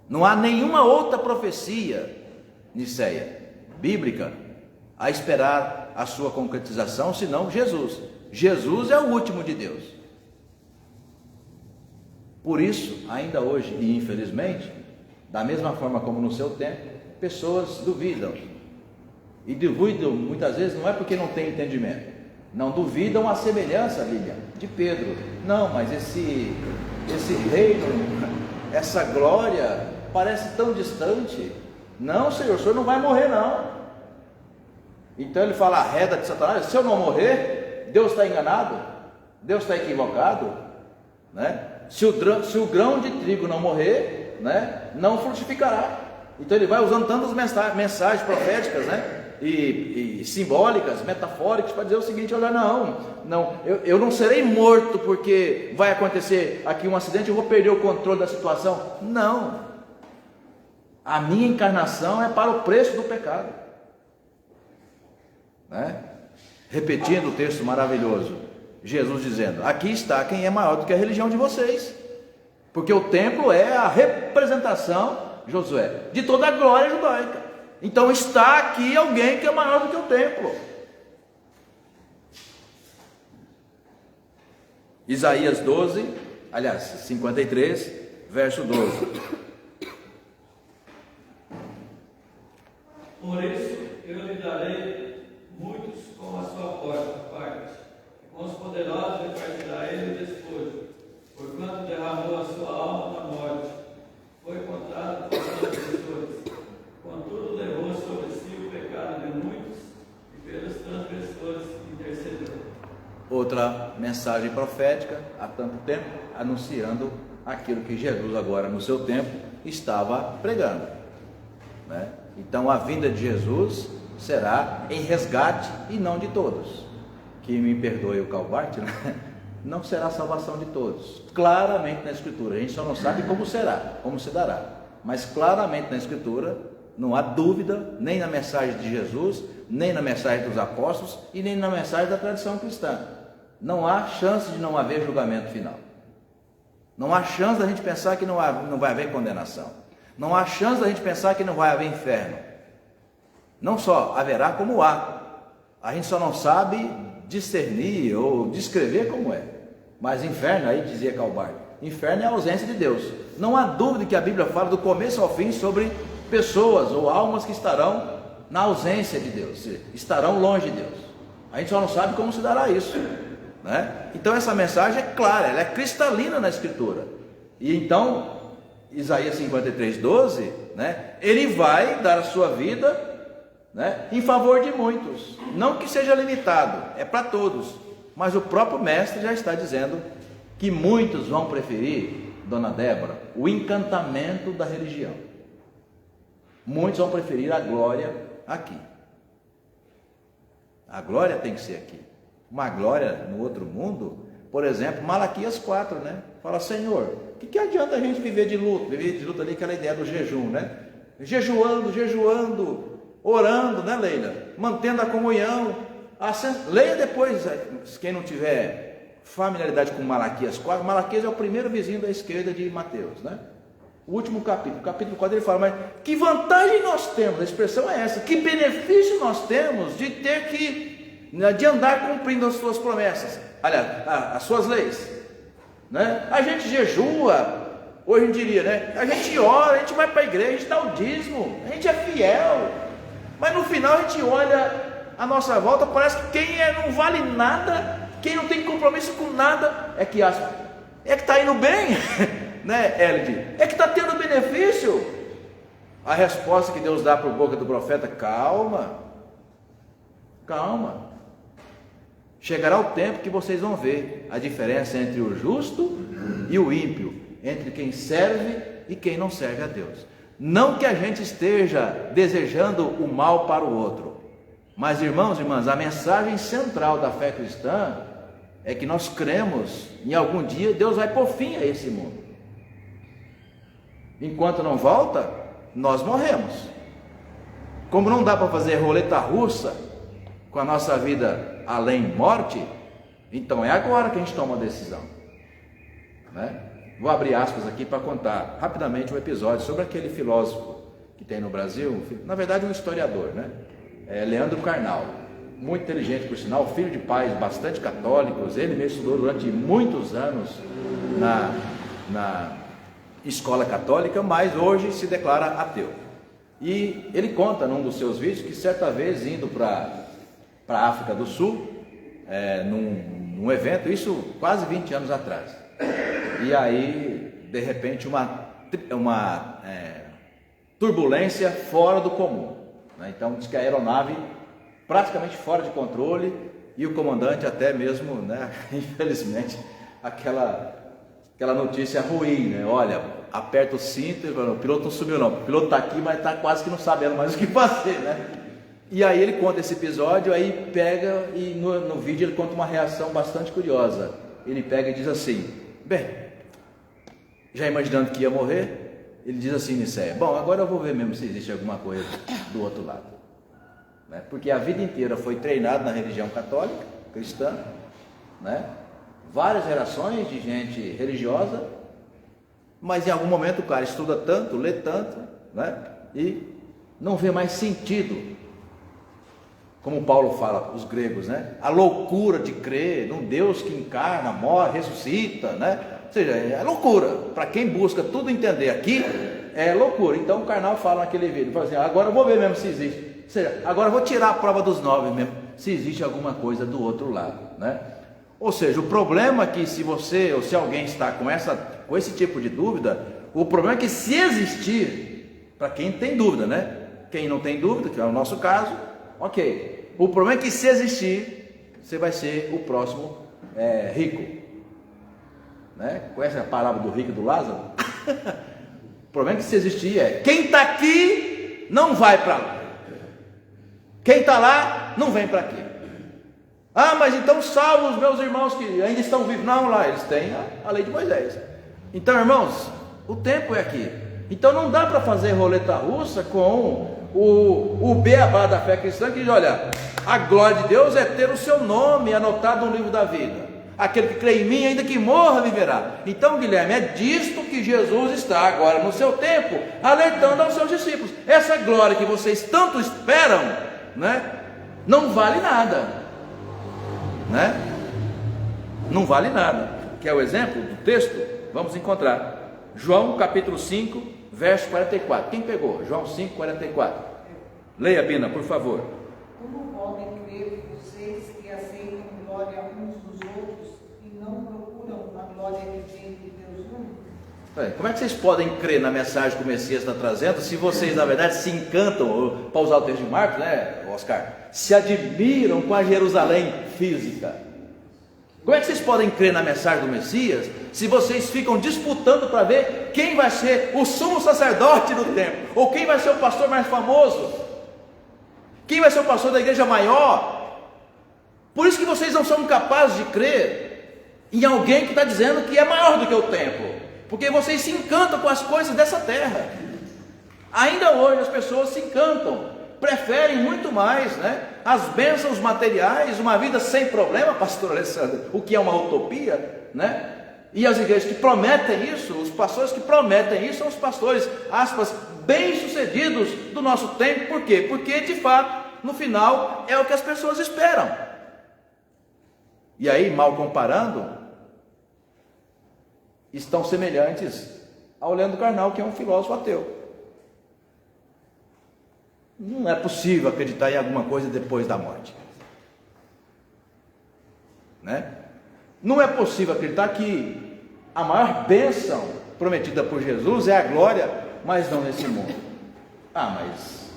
Não há nenhuma outra profecia, Niceia, bíblica, a esperar a sua concretização, senão Jesus. Jesus é o último de Deus. Por isso, ainda hoje, e infelizmente, da mesma forma como no seu tempo, pessoas duvidam. E duvidam, muitas vezes, não é porque não tem entendimento. Não duvidam a semelhança, Lilian, de Pedro. Não, mas esse reino, essa glória, parece tão distante. Não, Senhor, o Senhor não vai morrer, não. Então ele fala a reda de Satanás: se eu não morrer, Deus está enganado, Deus está equivocado, né? Se o grão de trigo não morrer, né, não frutificará. Então ele vai usando tantas mensagens proféticas, né, e simbólicas, metafóricas, para dizer o seguinte: olha, eu não serei morto porque vai acontecer aqui um acidente, eu vou perder o controle da situação. Não, a minha encarnação é para o preço do pecado, né? Repetindo o texto maravilhoso, Jesus dizendo: aqui está quem é maior do que a religião de vocês, porque o templo é a representação, Josué, de toda a glória judaica. Então está aqui alguém que é maior do que o templo. Isaías 53, verso 12. Por isso eu lhe darei muitos como a sua parte, e com os poderosos repartirá ele o despojo, porquanto derramou a sua alma na morte, foi encontrado por transgressores, contudo levou sobre si o pecado de muitos, e pelos transgressores intercedeu. Outra mensagem profética, há tanto tempo, anunciando aquilo que Jesus agora no seu tempo estava pregando, né? Então a vinda de Jesus será em resgate e não de todos. Que me perdoe o Calbart, né? Não será a salvação de todos. Claramente na Escritura, a gente só não sabe como será, como se dará, mas claramente na Escritura não há dúvida, nem na mensagem de Jesus, nem na mensagem dos apóstolos e nem na mensagem da tradição cristã. Não há chance de não haver julgamento final. Não há chance da gente pensar que não vai haver condenação. Não há chance da gente pensar que não vai haver inferno. Não só haverá, como há. A gente só não sabe discernir ou descrever como é. Mas inferno, aí dizia Calbart, inferno é a ausência de Deus. Não há dúvida que a Bíblia fala do começo ao fim sobre pessoas ou almas que estarão na ausência de Deus, estarão longe de Deus. A gente só não sabe como se dará isso, né? Então essa mensagem é clara, ela é cristalina na Escritura. E então Isaías 53, 12, né, ele vai dar a sua vida, né, em favor de muitos. Não que seja limitado, é para todos. Mas o próprio mestre já está dizendo que muitos vão preferir, dona Débora, o encantamento da religião. Muitos vão preferir a glória aqui. A glória tem que ser aqui. Uma glória no outro mundo, por exemplo, Malaquias 4, né? Fala: Senhor, o que adianta a gente viver de luto? Viver de luto ali, aquela ideia do jejum, né? Jejuando, orando, né, Leila? Mantendo a comunhão. Leia depois, quem não tiver familiaridade com Malaquias 4, Malaquias é o primeiro vizinho da esquerda de Mateus, né? O último capítulo, capítulo 4, ele fala: mas que vantagem nós temos, a expressão é essa, que benefício nós temos de ter de andar cumprindo as suas promessas, aliás, as suas leis, né? A gente jejua, hoje em diria, né? A gente ora, a gente vai para a igreja, a gente dá o dízimo, a gente é fiel, Mas no final a gente olha a nossa volta, parece que quem não vale nada, quem não tem compromisso com nada, é que está indo bem, né, Elide? É que está tendo benefício. A resposta que Deus dá por boca do profeta: calma, calma. Chegará o tempo que vocês vão ver a diferença entre o justo e o ímpio, entre quem serve e quem não serve a Deus. Não que a gente esteja desejando o mal para o outro, mas, irmãos e irmãs, a mensagem central da fé cristã é que nós cremos em algum dia Deus vai pôr fim a esse mundo. Enquanto não volta, nós morremos. Como não dá para fazer roleta russa com a nossa vida além morte, então é agora que a gente toma a decisão, né? Vou abrir aspas aqui para contar rapidamente um episódio sobre aquele filósofo que tem no Brasil, na verdade um historiador, né? Leandro Carnal, muito inteligente por sinal, filho de pais bastante católicos. Ele mesmo estudou durante muitos anos na escola católica, mas hoje se declara ateu. E ele conta num dos seus vídeos que certa vez indo para a África do Sul, num evento, isso quase 20 anos atrás, e aí de repente uma turbulência fora do comum, né? Então diz que a aeronave praticamente fora de controle, e o comandante até mesmo, né, infelizmente, aquela notícia ruim, né? Olha, aperta o cinto, o piloto não sumiu não, o piloto está aqui, mas está quase que não sabendo mais o que fazer, né? E aí ele conta esse episódio, aí pega e no vídeo ele conta uma reação bastante curiosa. Ele pega e diz assim: bem, já imaginando que ia morrer, ele diz assim: Nicéia, bom, agora eu vou ver mesmo se existe alguma coisa do outro lado, né? Porque a vida inteira foi treinado na religião católica, cristã, né? Várias gerações de gente religiosa, mas em algum momento o cara estuda tanto, lê tanto, né? E não vê mais sentido. Como Paulo fala para os gregos, né? A loucura de crer num Deus que encarna, morre, ressuscita, né? Ou seja, é loucura. Para quem busca tudo entender aqui, é loucura. Então o Carnal fala naquele vídeo, fala assim: agora eu vou ver mesmo se existe. Ou seja, agora eu vou tirar a prova dos 9 mesmo, se existe alguma coisa do outro lado, né? Ou seja, o problema é que se você ou se alguém está com esse tipo de dúvida, o problema é que se existir, para quem tem dúvida, né? Quem não tem dúvida, que é o nosso caso, ok. O problema é que se existir, você vai ser o próximo rico, né? Conhece a parábola do rico e do Lázaro? O problema é que se existir quem está aqui não vai para lá, quem está lá não vem para aqui. Ah, mas então salva os meus irmãos que ainda estão vivos. Não, lá eles têm a lei de Moisés. Então, irmãos, o tempo é aqui. Então não dá para fazer roleta russa com o beabá da fé cristã, que diz: olha, a glória de Deus é ter o seu nome anotado no livro da vida. Aquele que crê em mim, ainda que morra, viverá. Então, Guilherme, é disto que Jesus está agora no seu tempo, alertando aos seus discípulos. Essa glória que vocês tanto esperam, né, não vale nada, né? Não vale nada. Quer o exemplo do texto? Vamos encontrar João capítulo 5, verso 44. Quem pegou? João 5, 44. Leia, Bina, por favor. Como podem crer vocês que aceitam glória uns dos outros e não procuram a glória que vem de Deus único? Como é que vocês podem crer na mensagem que o Messias está trazendo, se vocês na verdade se encantam, para usar o texto de Marcos, né, Oscar, se admiram com a Jerusalém física? Como é que vocês podem crer na mensagem do Messias, se vocês ficam disputando para ver quem vai ser o sumo sacerdote do templo, ou quem vai ser o pastor mais famoso, quem vai ser o pastor da igreja maior? Por isso que vocês não são capazes de crer em alguém que está dizendo que é maior do que o templo, porque vocês se encantam com as coisas dessa terra. Ainda hoje as pessoas se encantam, preferem muito mais, né, as bênçãos materiais, uma vida sem problema, pastor Alessandro, o que é uma utopia, né? E as igrejas que prometem isso, os pastores que prometem isso, são os pastores, aspas, bem-sucedidos do nosso tempo. Por quê? Porque de fato, no final, é o que as pessoas esperam. E aí, mal comparando, estão semelhantes ao Leandro Carnal, que é um filósofo ateu. Não é possível acreditar em alguma coisa depois da morte, né? Não é possível acreditar que a maior bênção prometida por Jesus é a glória, mas não nesse mundo. Mas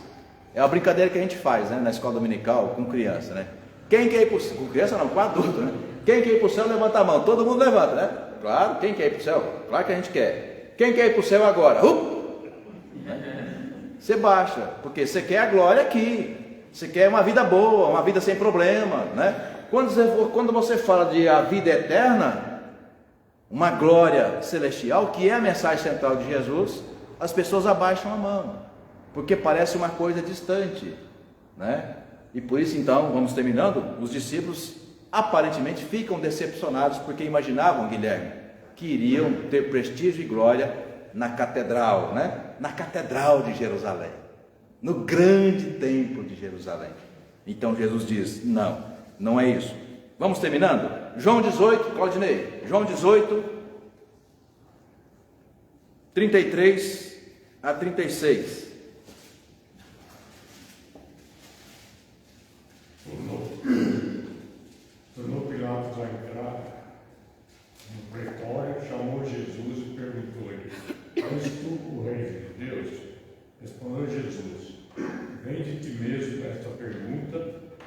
é uma brincadeira que a gente faz, né, na escola dominical com criança, né? Quem quer ir para o céu? Com criança não, com adulto, né? Quem quer ir para o céu, levanta a mão. Todo mundo levanta, né? Claro, quem quer ir para o céu? Claro que a gente quer. Quem quer ir para o céu agora? Você baixa, porque você quer a glória aqui. Você quer uma vida boa, uma vida sem problema, né? Quando você fala de a vida eterna, uma glória celestial, que é a mensagem central de Jesus, as pessoas abaixam a mão, porque parece uma coisa distante, né? E por isso, então, vamos terminando, os discípulos aparentemente ficam decepcionados, porque imaginavam, Guilherme, que iriam ter prestígio e glória na catedral, né? Na catedral de Jerusalém, no grande templo de Jerusalém. Então Jesus diz: não, não é isso. Vamos terminando? João 18, Claudinei, João 18, 33 a 36. Tornou Pilatos a entrar no pretório, chamou Jesus e perguntou-lhe: és tu o rei de Deus? Respondeu Jesus: vem de ti mesmo esta pergunta,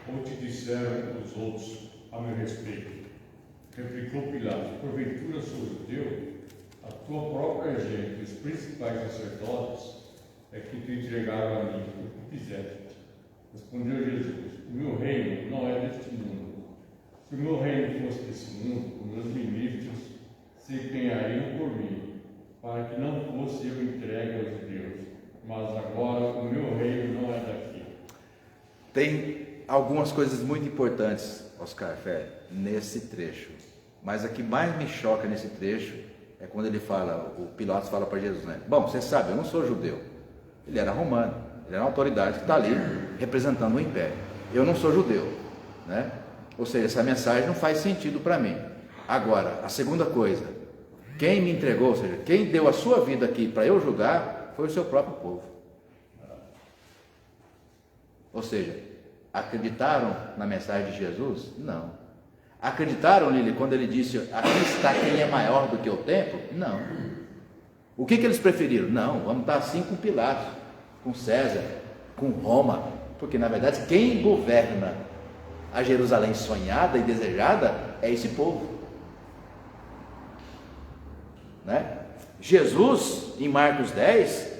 ou te disseram os outros a meu respeito? Replicou Pilatos: porventura sou judeu? A tua própria gente, os principais sacerdotes, é que te entregaram a mim o que fizeste. Respondeu Jesus: o meu reino não é deste mundo. Se o meu reino fosse desse mundo, os meus ministros se empenhariam por mim, para que não fosse eu entregue aos judeus. Mas agora o meu reino não é daqui. Tem algumas coisas muito importantes, Oscar Fé, nesse trecho. Mas a que mais me choca nesse trecho é quando ele fala, o Pilatos fala para Jesus, né? Bom, você sabe, eu não sou judeu. Ele era romano, ele era uma autoridade que está ali representando o império. Eu não sou judeu, né? Ou seja, essa mensagem não faz sentido para mim. Agora, a segunda coisa, quem me entregou, ou seja, quem deu a sua vida aqui para eu julgar, foi o seu próprio povo. Ou seja, acreditaram na mensagem de Jesus? Não. Acreditaram nele quando ele disse: aqui está quem é maior do que o templo? Não. O que eles preferiram? Não, vamos estar assim com Pilatos, com César, com Roma, porque na verdade quem governa a Jerusalém sonhada e desejada é esse povo, né? Jesus, em Marcos 10,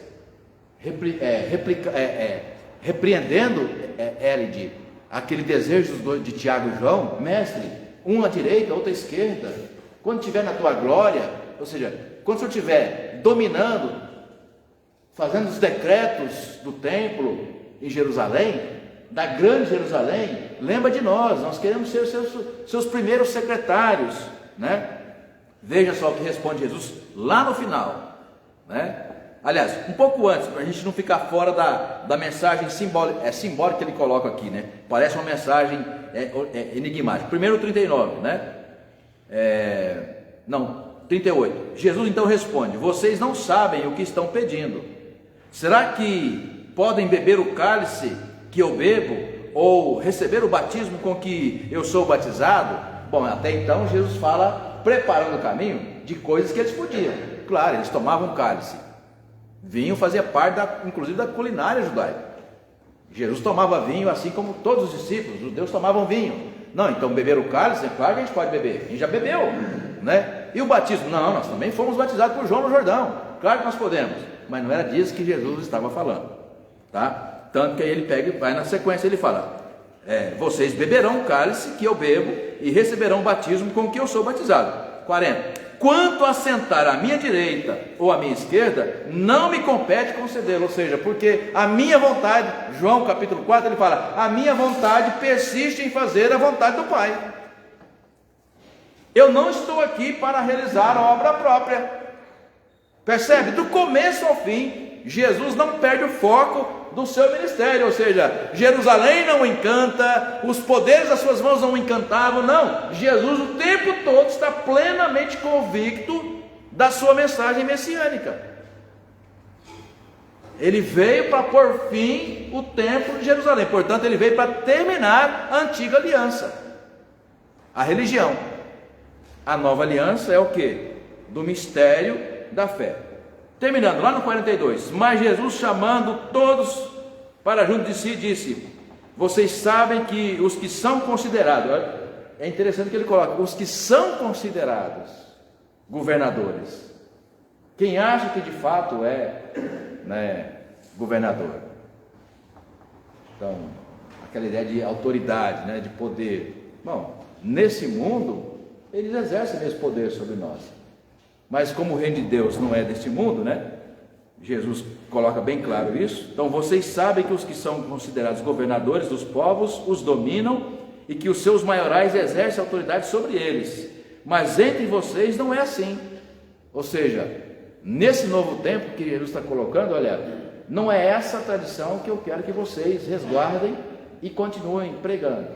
repreendendo Élide, aquele desejo de Tiago e João: mestre, um à direita, outro à esquerda, quando estiver na tua glória, ou seja, quando o Senhor estiver dominando, fazendo os decretos do templo em Jerusalém, da grande Jerusalém, lembra de nós queremos ser seus primeiros secretários, né? Veja só o que responde Jesus lá no final, né? Aliás, um pouco antes, para a gente não ficar fora da mensagem simbólica, simbólica que ele coloca aqui, né? Parece uma mensagem enigmática. Primeiro 39, né? 38. Jesus então responde: vocês não sabem o que estão pedindo. Será que podem beber o cálice que eu bebo, ou receber o batismo com que eu sou batizado? Bom, até então Jesus fala, preparando o caminho de coisas que eles podiam. Claro, eles tomavam cálice. Vinho fazia parte, inclusive, da culinária judaica. Jesus tomava vinho, assim como todos os discípulos, os judeus tomavam vinho. Não, então beber o cálice, é claro que a gente pode beber. A gente já bebeu, né? E o batismo? Não, nós também fomos batizados por João no Jordão. Claro que nós podemos. Mas não era disso que Jesus estava falando, tá? Tanto que aí ele pega e vai na sequência, ele fala: vocês beberão o cálice que eu bebo e receberão o batismo com que eu sou batizado. 40. Quanto a sentar à minha direita ou à minha esquerda, não me compete concedê-lo. Ou seja, porque a minha vontade, João capítulo 4, ele fala: a minha vontade persiste em fazer a vontade do Pai. Eu não estou aqui para realizar a obra própria. Percebe? Do começo ao fim, Jesus não perde o foco do seu ministério, ou seja, Jerusalém não o encanta, os poderes das suas mãos não o encantavam, não. Jesus o tempo todo está plenamente convicto da sua mensagem messiânica. Ele veio para pôr fim o templo de Jerusalém. Portanto, ele veio para terminar a antiga aliança, a religião. A nova aliança é o quê? Do mistério da fé. Terminando, lá no 42. Mas Jesus, chamando todos para junto de si, disse: vocês sabem que os que são considerados, é interessante que ele coloca, os que são considerados governadores. Quem acha que de fato é, governador? Então, aquela ideia de autoridade, de poder. Bom, nesse mundo, eles exercem esse poder sobre nós. Mas como o reino de Deus não é deste mundo, Jesus coloca bem claro isso. Então, vocês sabem que os que são considerados governadores dos povos os dominam e que os seus maiorais exercem autoridade sobre eles. Mas entre vocês não é assim. Ou seja, nesse novo tempo que Jesus está colocando, olha, não é essa a tradição que eu quero que vocês resguardem e continuem pregando.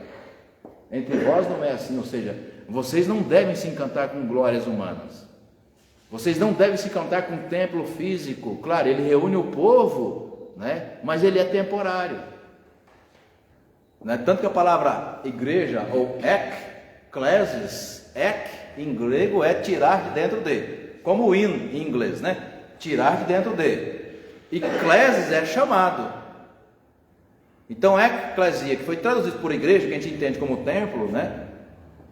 Entre vós não é assim, ou seja, vocês não devem se encantar com glórias humanas. Vocês não devem se encantar com um templo físico. Claro, ele reúne o povo, mas ele é temporário. Tanto que a palavra igreja, ou ekklesis, em grego é tirar de dentro de. Como em inglês, tirar de dentro de. E Eclésis é chamado. Então, eclesia, que foi traduzido por igreja, que a gente entende como templo,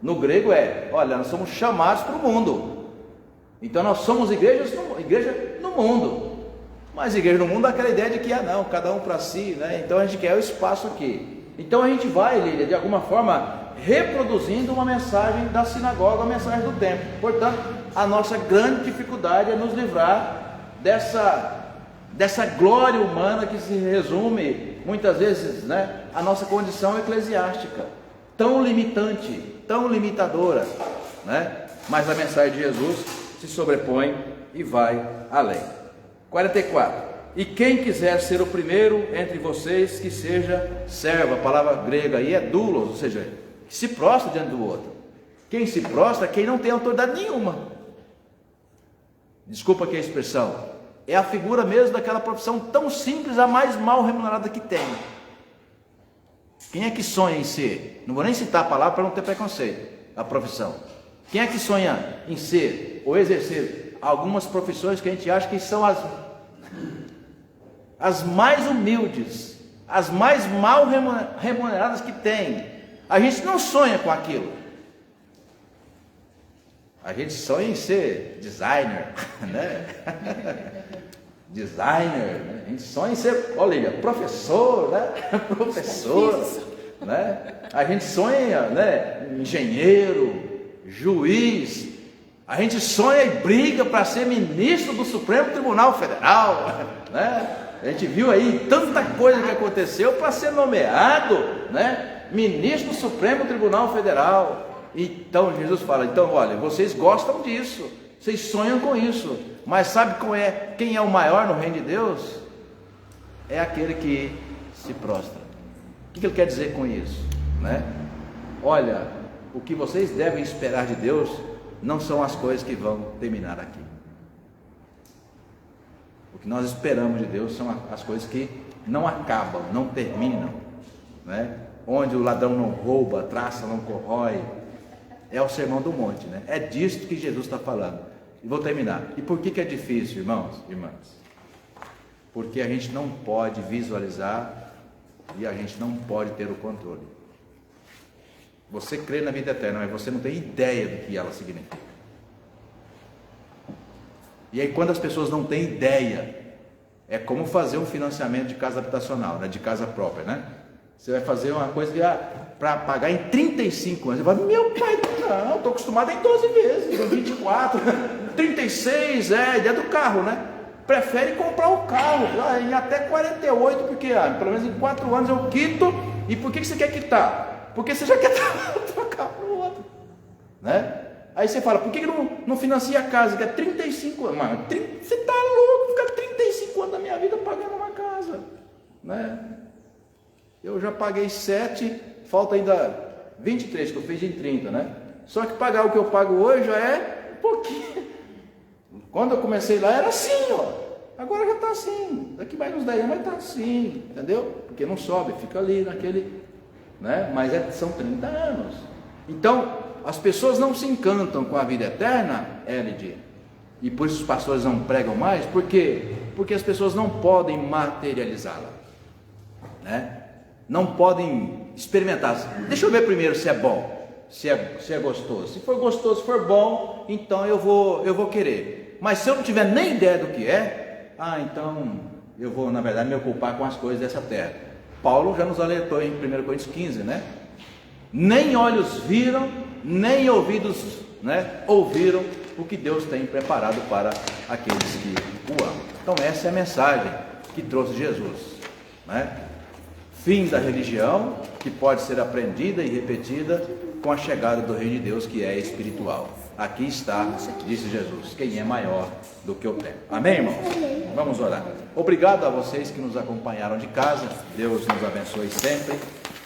no grego olha, nós somos chamados para o mundo. Então, nós somos igreja no mundo. Mas igreja no mundo é aquela ideia de que, não, cada um para si, Então, a gente quer o espaço aqui. Então, a gente vai, Lília, de alguma forma, reproduzindo uma mensagem da sinagoga, uma mensagem do templo. Portanto, a nossa grande dificuldade é nos livrar dessa glória humana que se resume, muitas vezes, a nossa condição eclesiástica, tão limitante, tão limitadora, Mas a mensagem de Jesus se sobrepõe e vai além. 44. E quem quiser ser o primeiro entre vocês, que seja servo. A palavra grega aí é doulos, ou seja, que se prostra diante do outro. Quem se prostra é quem não tem autoridade nenhuma. Desculpa aqui a expressão. É a figura mesmo daquela profissão tão simples, a mais mal remunerada que tem. Quem é que sonha em ser? Não vou nem citar a palavra para não ter preconceito. A profissão. Quem é que sonha em ser ou exercer algumas profissões que a gente acha que são as mais humildes, as mais mal remuneradas que tem? A gente não sonha com aquilo. A gente sonha em ser designer, designer, a gente sonha em ser, olha, professor, professor, a gente sonha, engenheiro, juiz, a gente sonha e briga para ser ministro do Supremo Tribunal Federal, a gente viu aí tanta coisa que aconteceu para ser nomeado, ministro do Supremo Tribunal Federal. Então Jesus fala, olha, vocês gostam disso, vocês sonham com isso, mas sabe quem é o maior no reino de Deus? É aquele que se prostra. O que ele quer dizer com isso? Olha, o que vocês devem esperar de Deus não são as coisas que vão terminar aqui. O que nós esperamos de Deus são as coisas que não acabam, não terminam, onde o ladrão não rouba, a traça não corrói. É o sermão do monte, É disso que Jesus está falando. E vou terminar. E por que é difícil, irmãos e irmãs? Porque a gente não pode visualizar e a gente não pode ter o controle. Você crê na vida eterna, mas você não tem ideia do que ela significa. E aí, quando as pessoas não têm ideia, é como fazer um financiamento de casa habitacional, de casa própria, Você vai fazer uma coisa para pagar em 35 anos. Você fala, meu pai, não, estou acostumado em 12 vezes, em 24, 36, ideia do carro, Prefere comprar o carro em até 48, porque pelo menos em 4 anos eu quito. E por que você quer quitar? Porque você já quer trocar para o outro, Aí você fala, por que não financia a casa, que é 35 anos? Mano, você está louco, ficar 35 anos da minha vida pagando uma casa, Eu já paguei 7, falta ainda 23, que eu fiz em 30, Só que pagar o que eu pago hoje já é um pouquinho. Quando eu comecei lá era assim, Agora já está assim, daqui mais uns 10 anos vai estar assim, entendeu? Porque não sobe, fica ali naquele, né? Mas são 30 anos. Então, as pessoas não se encantam com a vida eterna, LD, e por isso os pastores não pregam mais. Por quê? Porque as pessoas não podem materializá-la, né? Não podem experimentar. Deixa eu ver primeiro se é bom, se é gostoso. Se for gostoso, se for bom, então eu vou querer. Mas se eu não tiver nem ideia do que então eu vou, na verdade, me ocupar com as coisas dessa terra. Paulo já nos alertou em 1 Coríntios 15, né? Nem olhos viram, nem ouvidos, né, ouviram o que Deus tem preparado para aqueles que o amam. Então essa é a mensagem que trouxe Jesus, né? Fim da religião, que pode ser aprendida e repetida com a chegada do Reino de Deus, que é espiritual. Aqui está, disse Jesus, quem é maior do que o templo. Amém, irmãos? Vamos orar. Obrigado a vocês que nos acompanharam de casa. Deus nos abençoe sempre,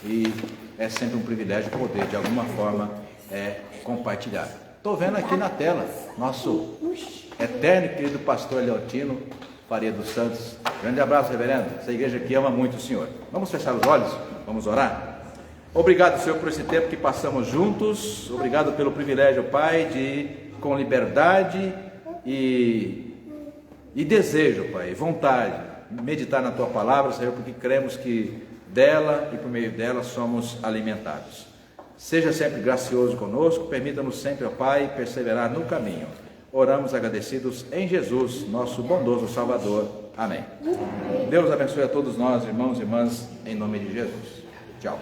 e é sempre um privilégio poder, de alguma forma, compartilhar. Estou vendo aqui na tela nosso eterno e querido pastor Leotino Faria dos Santos. Grande abraço, reverendo. Essa igreja aqui ama muito o Senhor. Vamos fechar os olhos? Vamos orar? Obrigado, Senhor, por esse tempo que passamos juntos. Obrigado pelo privilégio, Pai, de, com liberdade e desejo, Pai, vontade, meditar na Tua palavra, Senhor, porque cremos que dela e por meio dela somos alimentados. Seja sempre gracioso conosco, permita-nos sempre, ó Pai, perseverar no caminho. Oramos agradecidos em Jesus, nosso bondoso Salvador. Amém. Deus abençoe a todos nós, irmãos e irmãs, em nome de Jesus. Tchau.